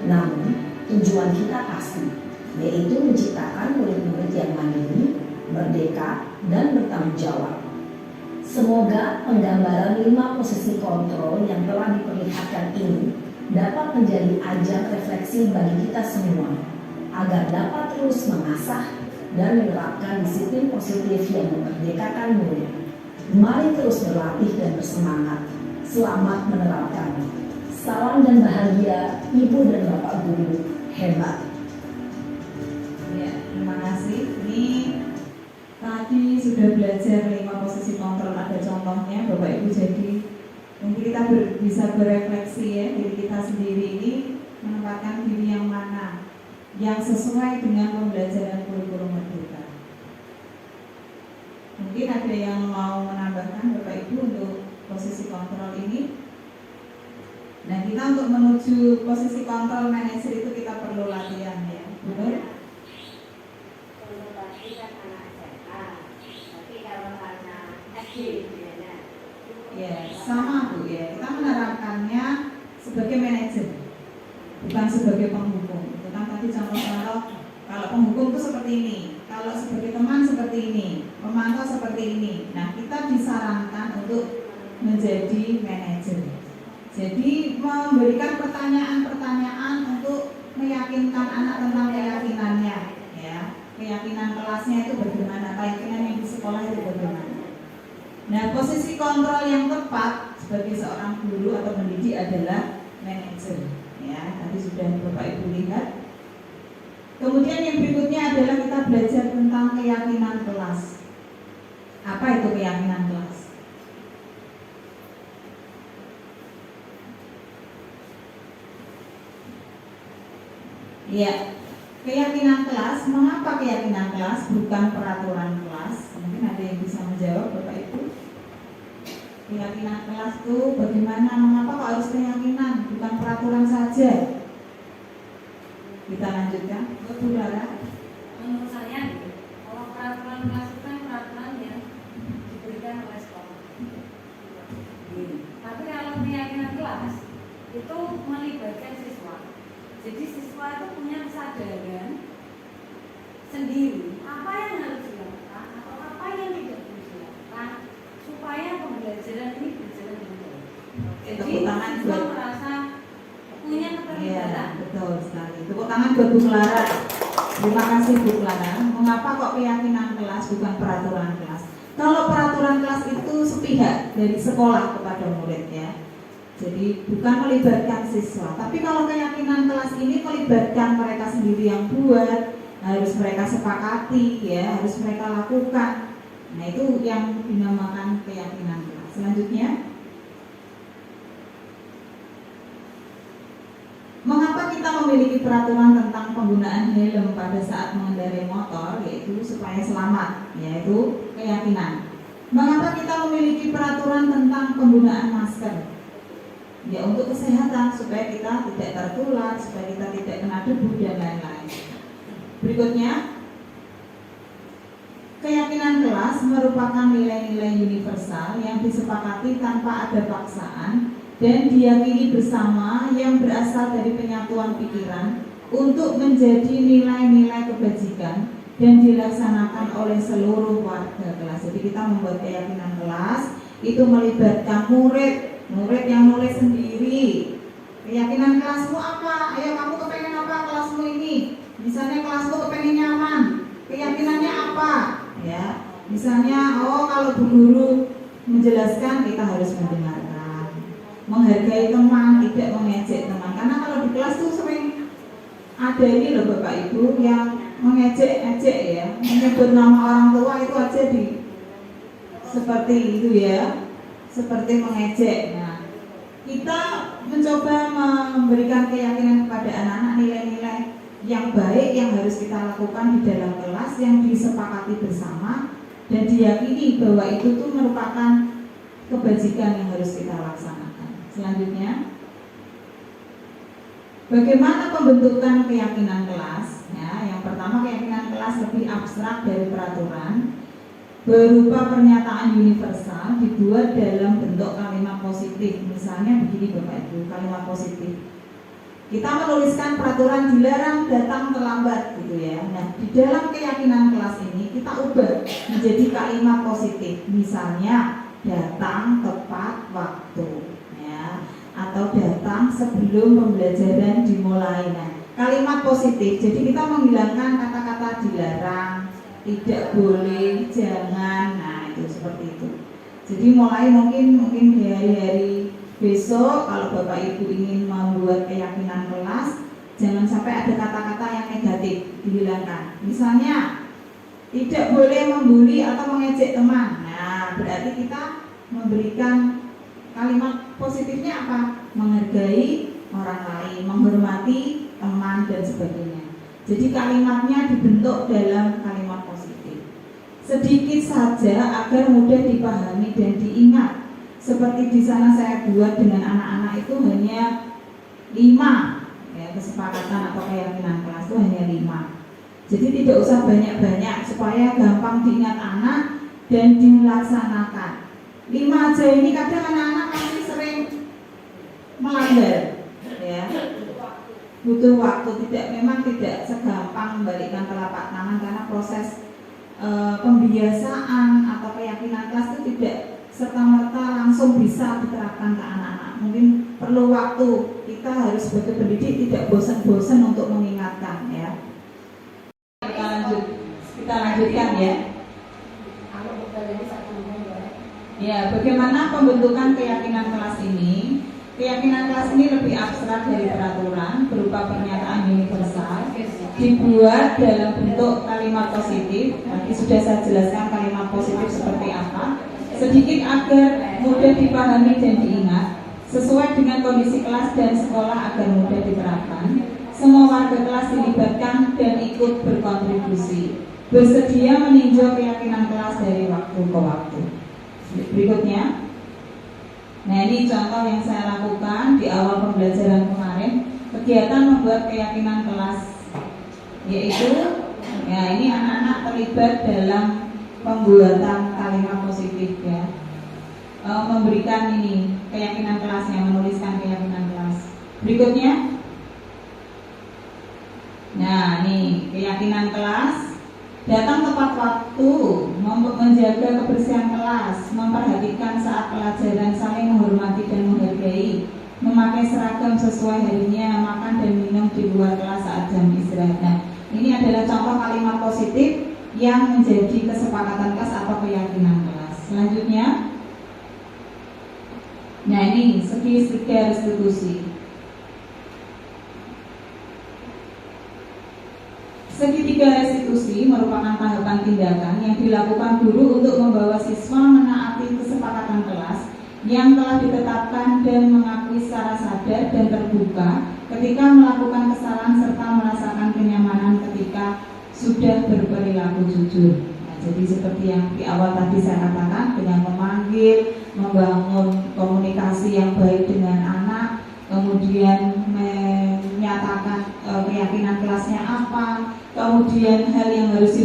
Namun, tujuan kita pasti, yaitu menciptakan murid-murid yang mandiri, merdeka, dan bertanggung jawab. Semoga penggambaran 5 posisi kontrol yang telah diperlihatkan ini dapat menjadi ajang refleksi bagi kita semua, agar dapat terus mengasah dan menerapkan disiplin positif yang memerdekakan murid. Mari terus berlatih dan bersemangat. Selamat menerapkan. Salam dan bahagia Ibu dan Bapak Guru hebat. Ya, terima kasih. Ini tadi sudah belajar 5 posisi kontrol, ada contohnya Bapak Ibu. Jadi mungkin kita bisa berefleksi ya, diri kita sendiri ini menempatkan diri yang mana yang sesuai dengan pembelajaran kurikulum merdeka. Mungkin ada yang mau menambahkan Bapak Ibu untuk posisi kontrol ini. Nah, kita untuk menuju posisi kontrol manajer itu kita perlu latihan ya, betul? Perlu latihan anak SMA, tapi kalau anak SD gimana? Ya, sama Bu ya. Kita menerapkannya sebagai manajer, bukan sebagai penghukum. Itu kan tadi contoh-contoh, kalau penghukum itu seperti ini, kalau sebagai teman seperti ini, pemantau seperti ini. Nah, kita disarankan untuk menjadi manajer. Jadi memberikan pertanyaan-pertanyaan untuk meyakinkan anak tentang keyakinannya, ya. Keyakinan kelasnya itu bagaimana, keyakinan yang di sekolah itu bagaimana. Nah, posisi kontrol yang tepat sebagai seorang guru atau pendidik adalah manajer, ya. Tadi sudah Bapak Ibu lihat. Kemudian yang berikutnya adalah kita belajar tentang keyakinan kelas. Apa itu keyakinan kelas? Ya, keyakinan kelas. Mengapa keyakinan kelas bukan peraturan kelas? Mungkin ada yang bisa menjawab Bapak Ibu. Keyakinan kelas itu bagaimana? Mengapa kok harus keyakinan, bukan peraturan saja? Kita lanjutkan, Bu Lara. Menurut saya, kalau peraturan kelas itu kan peraturan yang diberikan oleh sekolah. Tapi kalau keyakinan kelas itu melibatkan siswa. Jadi siswa itu punya kesadaran sendiri apa yang harus dilakukan atau apa yang tidak harus dilakukan supaya pembelajaran ini berjalan dengan baik. Jadi siswa merasa punya keterlibatan. Ya, betul sekali. Tepuk tangan buat Bu Clara. Terima kasih Bu Clara. Mengapa kok keyakinan kelas bukan peraturan kelas? Kalau peraturan kelas itu sepihak dari sekolah kepada murid ya. Jadi bukan melibatkan siswa. Tapi kalau keyakinan kelas ini melibatkan mereka sendiri yang buat, harus mereka sepakati ya, harus mereka lakukan. Nah, itu yang dinamakan keyakinan kelas. Selanjutnya, mengapa kita memiliki peraturan tentang penggunaan helm pada saat mengendarai motor, yaitu supaya selamat, yaitu keyakinan. Mengapa kita memiliki peraturan tentang penggunaan masker? Ya, untuk kesehatan, supaya kita tidak tertular, supaya kita tidak kena debu dan lain-lain. Berikutnya, keyakinan kelas merupakan nilai-nilai universal yang disepakati tanpa ada paksaan dan diyakini bersama yang berasal dari penyatuan pikiran untuk menjadi nilai-nilai kebajikan dan dilaksanakan oleh seluruh warga kelas. Jadi kita membuat keyakinan kelas itu melibatkan murid yang nulis sendiri. Keyakinan kelasmu apa? Ayo, kamu kepengen apa kelasmu ini? Misalnya kelasmu kepengen nyaman, keyakinannya apa? Ya, misalnya, oh kalau Bu Guru menjelaskan kita harus mendengarkan, menghargai teman, tidak mengejek teman. Karena kalau di kelas tuh sering ada ini loh Bapak Ibu yang mengejek-ejek ya, menyebut nama orang tua itu aja di seperti itu ya, seperti mengejek. Nah, kita mencoba memberikan keyakinan kepada anak-anak nilai-nilai yang baik yang harus kita lakukan di dalam kelas yang disepakati bersama dan diyakini bahwa itu tuh merupakan kebajikan yang harus kita laksanakan. Selanjutnya, bagaimana pembentukan keyakinan kelas? Ya, yang pertama, keyakinan kelas lebih abstrak dari peraturan, berupa pernyataan universal dibuat dalam bentuk kalimat positif. Misalnya begini Bapak Ibu, kalimat positif. Kita menuliskan peraturan dilarang datang terlambat gitu ya. Nah, di dalam keyakinan kelas ini kita ubah menjadi kalimat positif. Misalnya datang tepat waktu ya, atau datang sebelum pembelajaran dimulai. Nah, kalimat positif. Jadi kita menghilangkan kata-kata dilarang, tidak boleh, jangan. Nah, itu seperti itu. Jadi mulai mungkin di hari-hari besok kalau Bapak Ibu ingin membuat keyakinan kelas, jangan sampai ada kata-kata yang negatif, dihilangkan. Misalnya tidak boleh membuli atau mengejek teman. Nah, berarti kita memberikan kalimat positifnya apa? Menghargai orang lain, menghormati teman dan sebagainya. Jadi kalimatnya dibentuk dalam kalimat positif. sedikit saja agar mudah dipahami dan diingat. Seperti di sana saya buat dengan anak-anak itu hanya 5 ya, kesepakatan atau keyakinan kelas itu hanya 5. Jadi tidak usah banyak-banyak supaya gampang diingat anak dan dilaksanakan. 5 aja ini kadang anak-anak masih sering melanggar ya. Butuh waktu, memang tidak segampang membalikkan telapak tangan karena proses pembiasaan atau keyakinan kelas itu tidak serta-merta langsung bisa diterapkan ke anak-anak. Mungkin perlu waktu. Kita harus sebagai pendidik tidak bosan-bosan untuk mengingatkan ya. Kita lanjutkan ya. Ya, bagaimana pembentukan keyakinan kelas ini? Keyakinan kelas ini lebih abstrak dari peraturan, berupa pernyataan universal, dibuat dalam bentuk kalimat positif. Tadi sudah saya jelaskan kalimat positif seperti apa. Sedikit agar mudah dipahami dan diingat, sesuai dengan kondisi kelas dan sekolah agar mudah diterapkan. Semua warga kelas dilibatkan dan ikut berkontribusi. Bersedia meninjau keyakinan kelas dari waktu ke waktu. Berikutnya. Nah, ini contoh yang saya lakukan di awal pembelajaran kemarin, kegiatan membuat keyakinan kelas, yaitu ya ini anak-anak terlibat dalam pembuatan kalimat positif ya, memberikan ini keyakinan kelasnya, menuliskan keyakinan kelas. Berikutnya, nah ini keyakinan kelas. Datang tepat waktu, menjaga kebersihan kelas, memperhatikan saat pelajaran, saling menghormati dan menghargai, memakai seragam sesuai harinya, makan dan minum di luar kelas saat jam istirahat. Nah, ini adalah contoh kalimat positif yang menjadi kesepakatan kelas atau keyakinan kelas. Selanjutnya, nah ini segitiga restitusi. Segitiga restitusi merupakan tahapan tindakan yang dilakukan guru untuk membawa siswa menaati kesepakatan kelas yang telah ditetapkan dan mengakui secara sadar dan terbuka ketika melakukan kesalahan serta merasakan kenyamanan ketika sudah berperilaku jujur. Nah, jadi seperti yang di awal tadi saya katakan, dengan memanggil, membangun komunikasi yang baik dengan anak, kemudian menyatakan keyakinan kelasnya apa, kemudian hal yang harus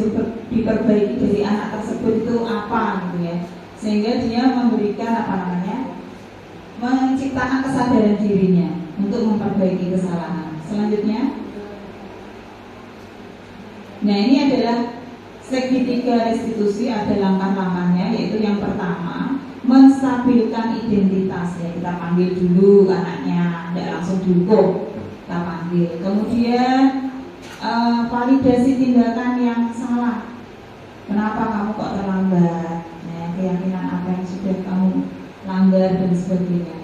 diperbaiki dari anak tersebut itu apa gitu ya, sehingga dia memberikan menciptakan kesadaran dirinya untuk memperbaiki kesalahan. Selanjutnya, nah ini adalah segitiga restitusi, ada langkah-langkahnya, yaitu yang pertama menstabilkan identitas ya, kita panggil dulu anaknya, tidak langsung dihukum, kita panggil. Kemudian validasi tindakan yang salah. Kenapa kamu kok terlambat? Nah, keyakinan apa yang sudah kamu langgar dan sebagainya.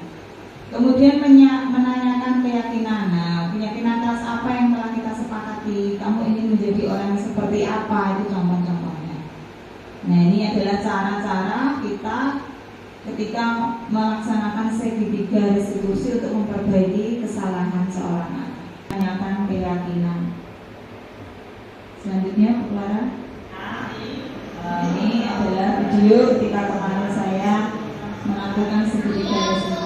Kemudian menanyakan keyakinan. Nah, keyakinan kelas apa yang telah kita sepakati? Kamu ingin menjadi orang yang seperti apa? Itu contoh-contohnya. Nah, ini adalah cara-cara kita ketika melaksanakan segitiga restitusi untuk memperbaiki kesalahan seorang anak. Menanyakan keyakinan. Selanjutnya, Bu Clara. Ini adalah video ketika kemarin saya melakukan segitiga restitusi.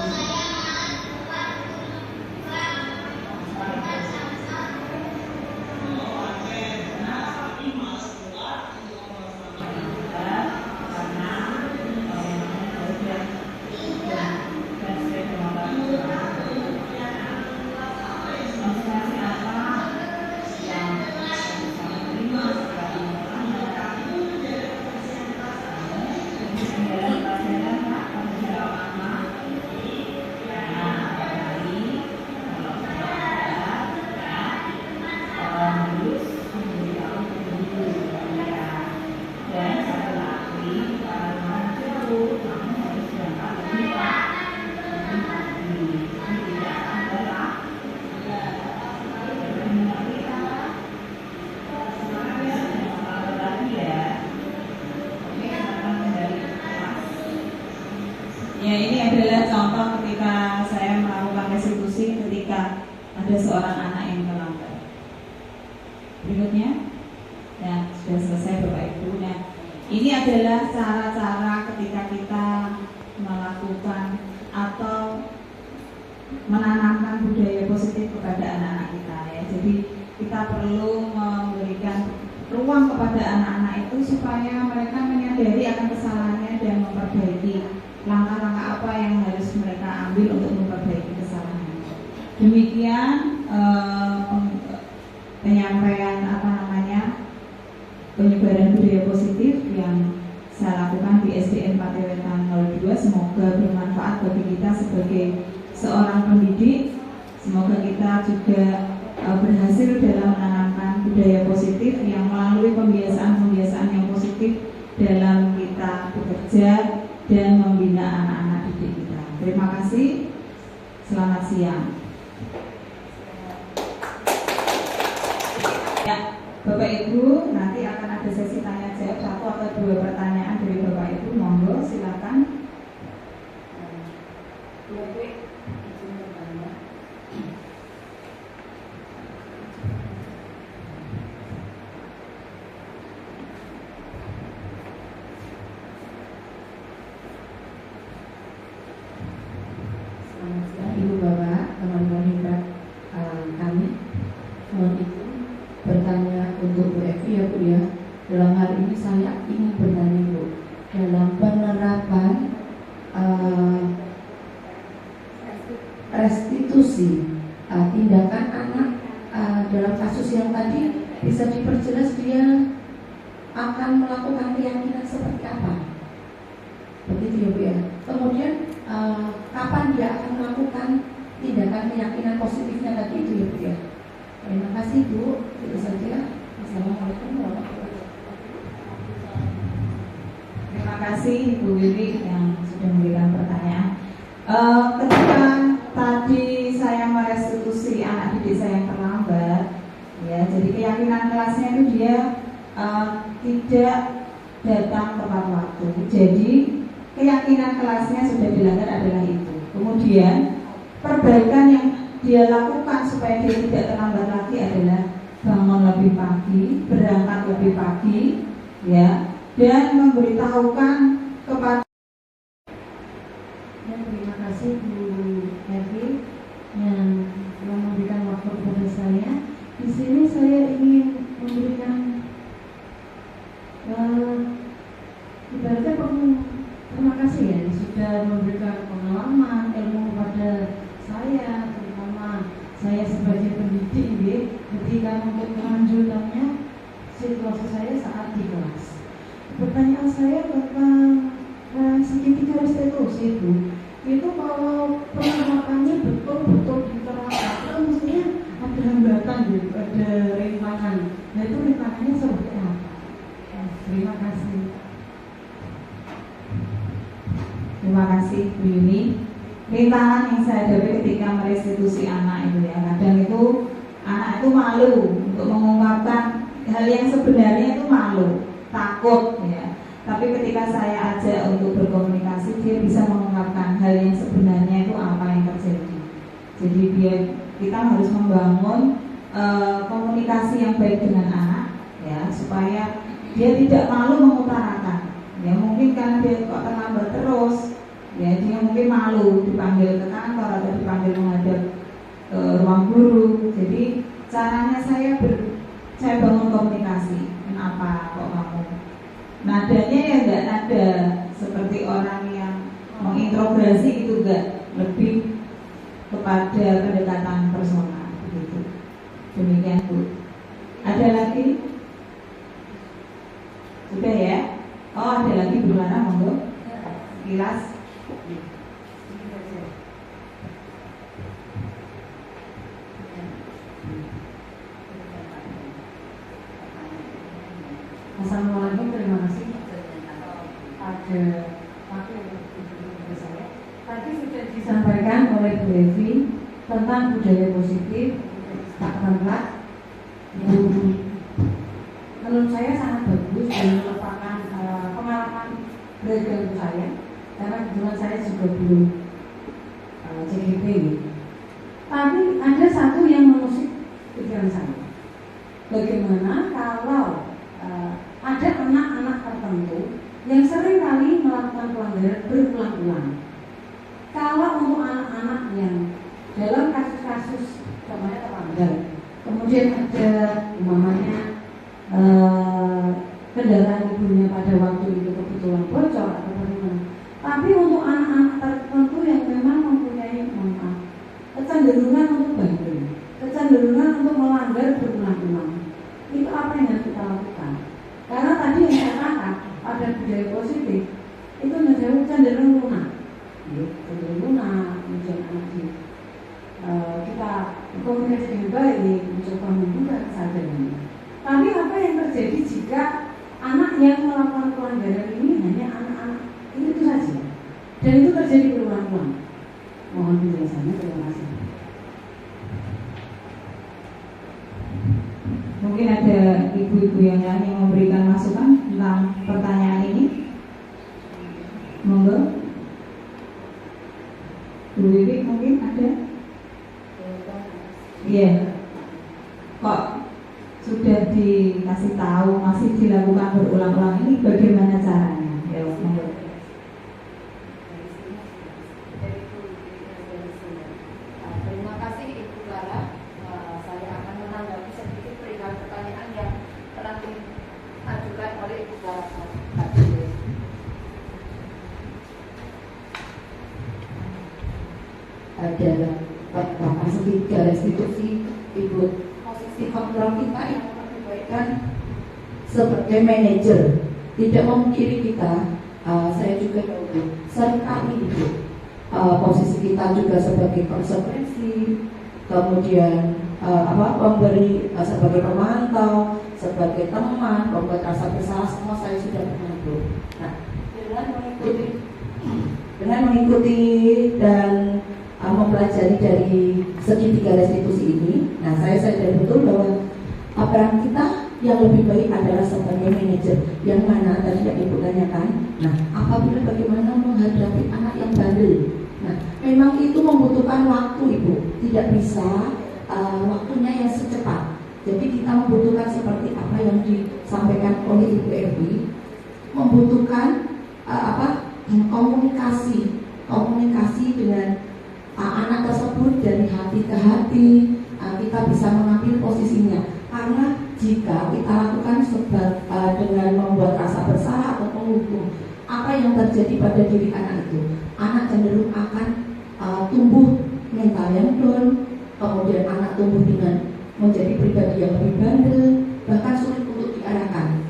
Ya, ini adalah contoh ketika saya melakukan restitusi ketika ada seorang anak yang terlambat. Berikutnya, nah sudah selesai Bapak Ibu. Nah, Ini adalah cara-cara ketika kita melakukan atau menanamkan budaya positif kepada anak-anak kita ya. Jadi kita perlu memberikan ruang kepada anak-anak itu supaya mereka menyadari akan kesalahannya dan memperbaiki langkah-langkah apa yang harus mereka ambil untuk memperbaiki kesalahannya. Demikian penyampaian penyebaran budaya positif yang saya lakukan di SDN Patewetan 02. Semoga bermanfaat bagi kita sebagai seorang pendidik. Semoga kita juga berhasil dalam menanamkan budaya positif yang melalui pembiasaan-pembiasaan yang positif dalam kita bekerja dan membina anak-anak didik kita. Terima kasih. Selamat siang. Ya, Bapak Ibu, nanti akan ada sesi tanya jawab 1 atau 2 pertanyaan dari Bapak Ibu. Monggo silakan. Selamat siang Ibu Bapak, teman-teman hebat kami. Mohon itu bertanya untuk Bu Evi ya Bu ya. Dalam hal ini saya ingin bertanya Bu, dalam penerapan restitusi tindakan anak dalam kasus yang tadi bisa diperjelas dia akan melakukan keyakinan seperti apa? Begitu ya Bu ya. Kemudian kapan dia akan melakukan tindakan keyakinan positifnya tadi itu ya Bu ya. Terima kasih Bu. Itu saja. Assalamualaikum warahmatullahi wabarakatuh. Terima kasih Ibu Wiwi yang sudah memberikan pertanyaan. Ketika tadi saya merestitusi anak didik saya yang terlambat, ya, jadi keyakinan kelasnya itu dia tidak datang tepat waktu. Jadi keyakinan kelasnya sudah dilanggar adalah itu. Kemudian perbaikan yang dia lakukan supaya dia tidak terlambat lagi adalah bangun lebih pagi, berangkat lebih pagi, ya, dan memberitahukan kepada. Dan terima kasih Bu Evi yang telah memberikan waktu kepada saya. Di sini saya ingin memberikan ibaratnya terima kasih ya sudah memberikan pengalaman ilmu kepada saya, terutama saya sebagai pendidik ya, ketika untuk kelanjutannya situasi saya saat di kelas. Pertanyaan saya tentang segitiga restitusi itu kalau penerapannya betul-betul diterapkan itu mestinya ada hambatan gitu, ada rintangan. Nah itu rintangannya seperti apa? Terima kasih. Terima kasih Bu Yuni. Rintangan yang saya hadapi ketika merestitusi anak itu ya, kadang itu anak itu malu untuk mengungkapkan hal yang sebenarnya itu malu, takut ya. Tapi ketika saya ajak untuk berkomunikasi, dia bisa mengungkapkan hal yang sebenarnya itu apa yang terjadi. Jadi kita harus membangun komunikasi yang baik dengan anak ya, supaya dia tidak malu mengutarakan. Ya mungkin karena dia kok terlambat terus, ya dia mungkin malu dipanggil ke kantor atau dipanggil menghadap ruang guru. Jadi caranya saya bangun komunikasi. Kenapa kok kamu nadanya ya enggak nada seperti orang yang mengintrogasi itu, enggak, lebih kepada pendekatan personal begitu. Demikian Bu. Ada lagi? Sudah ya? Oh ada lagi Bu Lana, monggo. Kilas. Assalamualaikum, terima kasih. Ada waktu untuk saya. Tadi sudah disampaikan oleh Bu Evi tentang budaya positif, tak terlambat. Menurut saya sangat bagus dan merupakan pengalaman belajar saya, karena kebetulan saya juga belum CGP. Tapi ada satu yang mengusik pikiran saya. Bagaimana kalau ada anak-anak tertentu yang sering kali melakukan pelanggaran berulang-ulang. Kalau untuk anak-anak yang dalam kasus-kasus namanya terlanggar, kemudian ada namanya kendaraan ibunya pada waktu itu kebetulan bocor atau bagaimana. Tapi untuk anak-anak tertentu yang memang mempunyai kecenderungan untuk bandel, kecenderungan untuk melanggar berulang-ulang, itu apa yang harus kita lakukan? Karena tadi yang saya katakan pada budaya positif itu cenderung lunak, cenderung lunak, kemudian kita komunikasi dengan baik, mencoba membuka kesadaran. Tapi apa yang terjadi jika anak yang melakukan pelanggaran ini hanya anak-anak itu saja, dan itu terjadi berulang-ulang? Mohon penjelasannya, terima kasih. Mungkin ada ibu-ibu yang lain yang memberikan masukan tentang pertanyaan ini. Monggo. Bu Wiwi mungkin ada? Iya. Kok sudah dikasih tahu masih dilakukan berulang-ulang, ini bagaimana caranya? Ya, monggo. Terima kasih Ibu Clara. Saya akan menanggapi sedikit perihal pertanyaan yang telah diajukan oleh Ibu Clara tadi. Adalah pertama segitiga restitusi Ibu, posisi kontrol kita yang menyesuaikan sebagai manajer tidak memungkiri kita. Saya juga seringkali Ibu, posisi kita juga sebagai konsekuensi, kemudian pemberi, sebagai pemantau, sebagai teman, membuat rasa bersalah, semua saya sudah pernah itu. Nah, dengan mengikuti dan mempelajari dari segitiga restitusi ini, nah saya sadar betul bahwa peran kita yang lebih baik adalah sebagai manajer, yang mana tadi yang Ibu tanyakan. Nah, apabila bagaimana menghadapi anak yang bandel, nah memang itu membutuhkan waktu Ibu, tidak bisa waktunya yang secepat. Jadi kita membutuhkan seperti apa yang disampaikan oleh Ibu Evi, membutuhkan komunikasi dengan anak tersebut dari hati ke hati. Kita bisa mengambil posisinya, karena jika kita lakukan dengan membuat rasa bersalah atau menghukum, apa yang terjadi pada diri anak itu, anak cenderung akan tumbuh mental yang down, kemudian anak tumbuh dengan menjadi pribadi yang lebih bandel, bahkan sulit untuk diarahkan.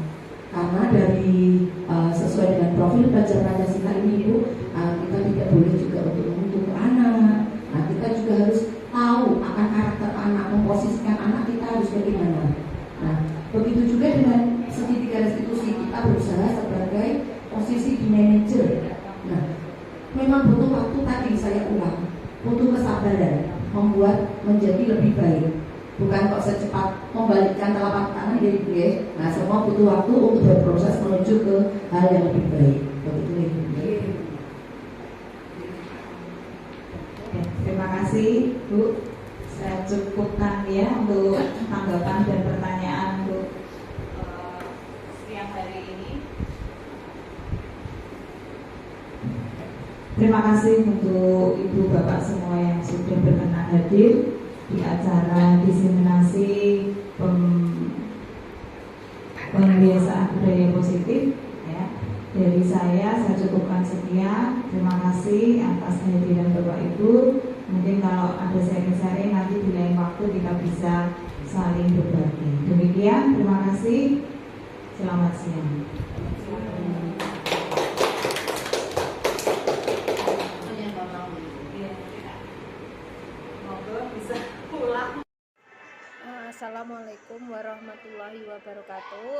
Karena dari sesuai dengan profil belajar Pancasila ini Ibu, kita tidak boleh juga untuk menuntut anak. Nah, kita juga harus tahu akan karakter anak, memposisikan anak kita harus bagaimana. Nah, begitu juga dengan segitiga restitusi, kita berusaha sebagai posisi di manajer. Nah, memang butuh waktu, tadi saya ulang, butuh kesabaran, membuat menjadi lebih baik. Bukan kok secepat membalikkan telapak tangan dari Ibu ya. Nah, semua butuh waktu untuk berproses menuju ke hal yang lebih baik. Begitu Ibu. Terima kasih Bu. Saya cukupkan ya untuk tanggapan dan pertanyaan untuk siang hari ini. Terima kasih untuk Ibu Bapak semua yang sudah berkenan hadir di acara diseminasi pembiasaan budaya positif ya. Dari saya cukupkan sekian. Terima kasih atas kehadiran Bapak Ibu. Mungkin kalau ada sharing-sharing nanti di lain waktu kita bisa saling berbagi. Demikian, terima kasih. Selamat siang. Assalamualaikum warahmatullahi wabarakatuh.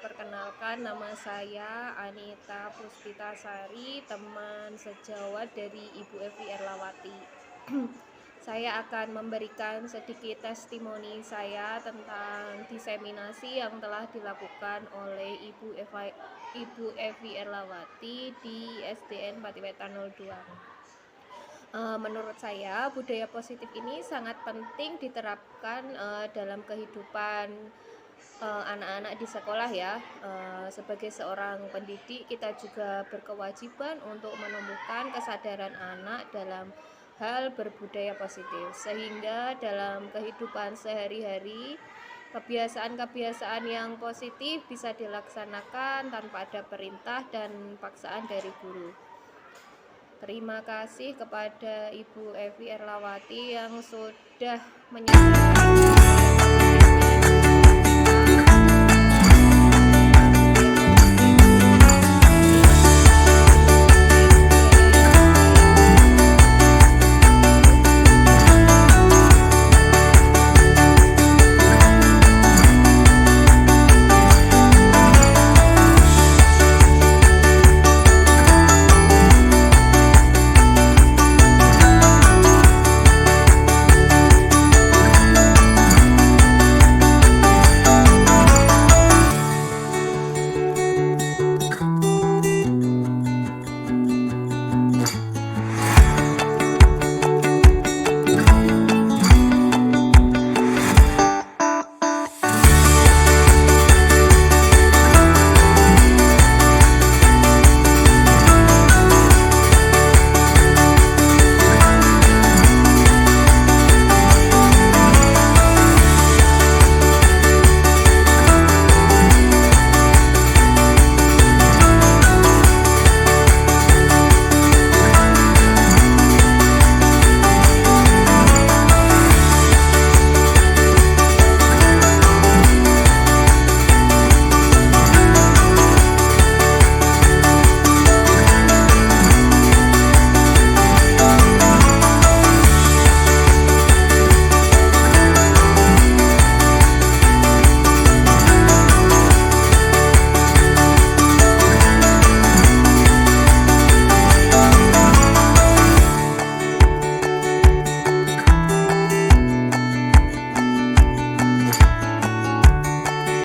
Perkenalkan, nama saya Anita Puspita Sari, teman sejawat dari Ibu Evi Erlawati. Saya akan memberikan sedikit testimoni saya tentang diseminasi yang telah dilakukan oleh Ibu Evi Erlawati di SDN Patiwetan 02. Menurut saya budaya positif ini sangat penting diterapkan dalam kehidupan anak-anak di sekolah ya. Sebagai seorang pendidik, kita juga berkewajiban untuk menumbuhkan kesadaran anak dalam hal berbudaya positif, sehingga dalam kehidupan sehari-hari kebiasaan-kebiasaan yang positif bisa dilaksanakan tanpa ada perintah dan paksaan dari guru. Terima kasih kepada Ibu Evi Erlawati yang sudah menyampaikan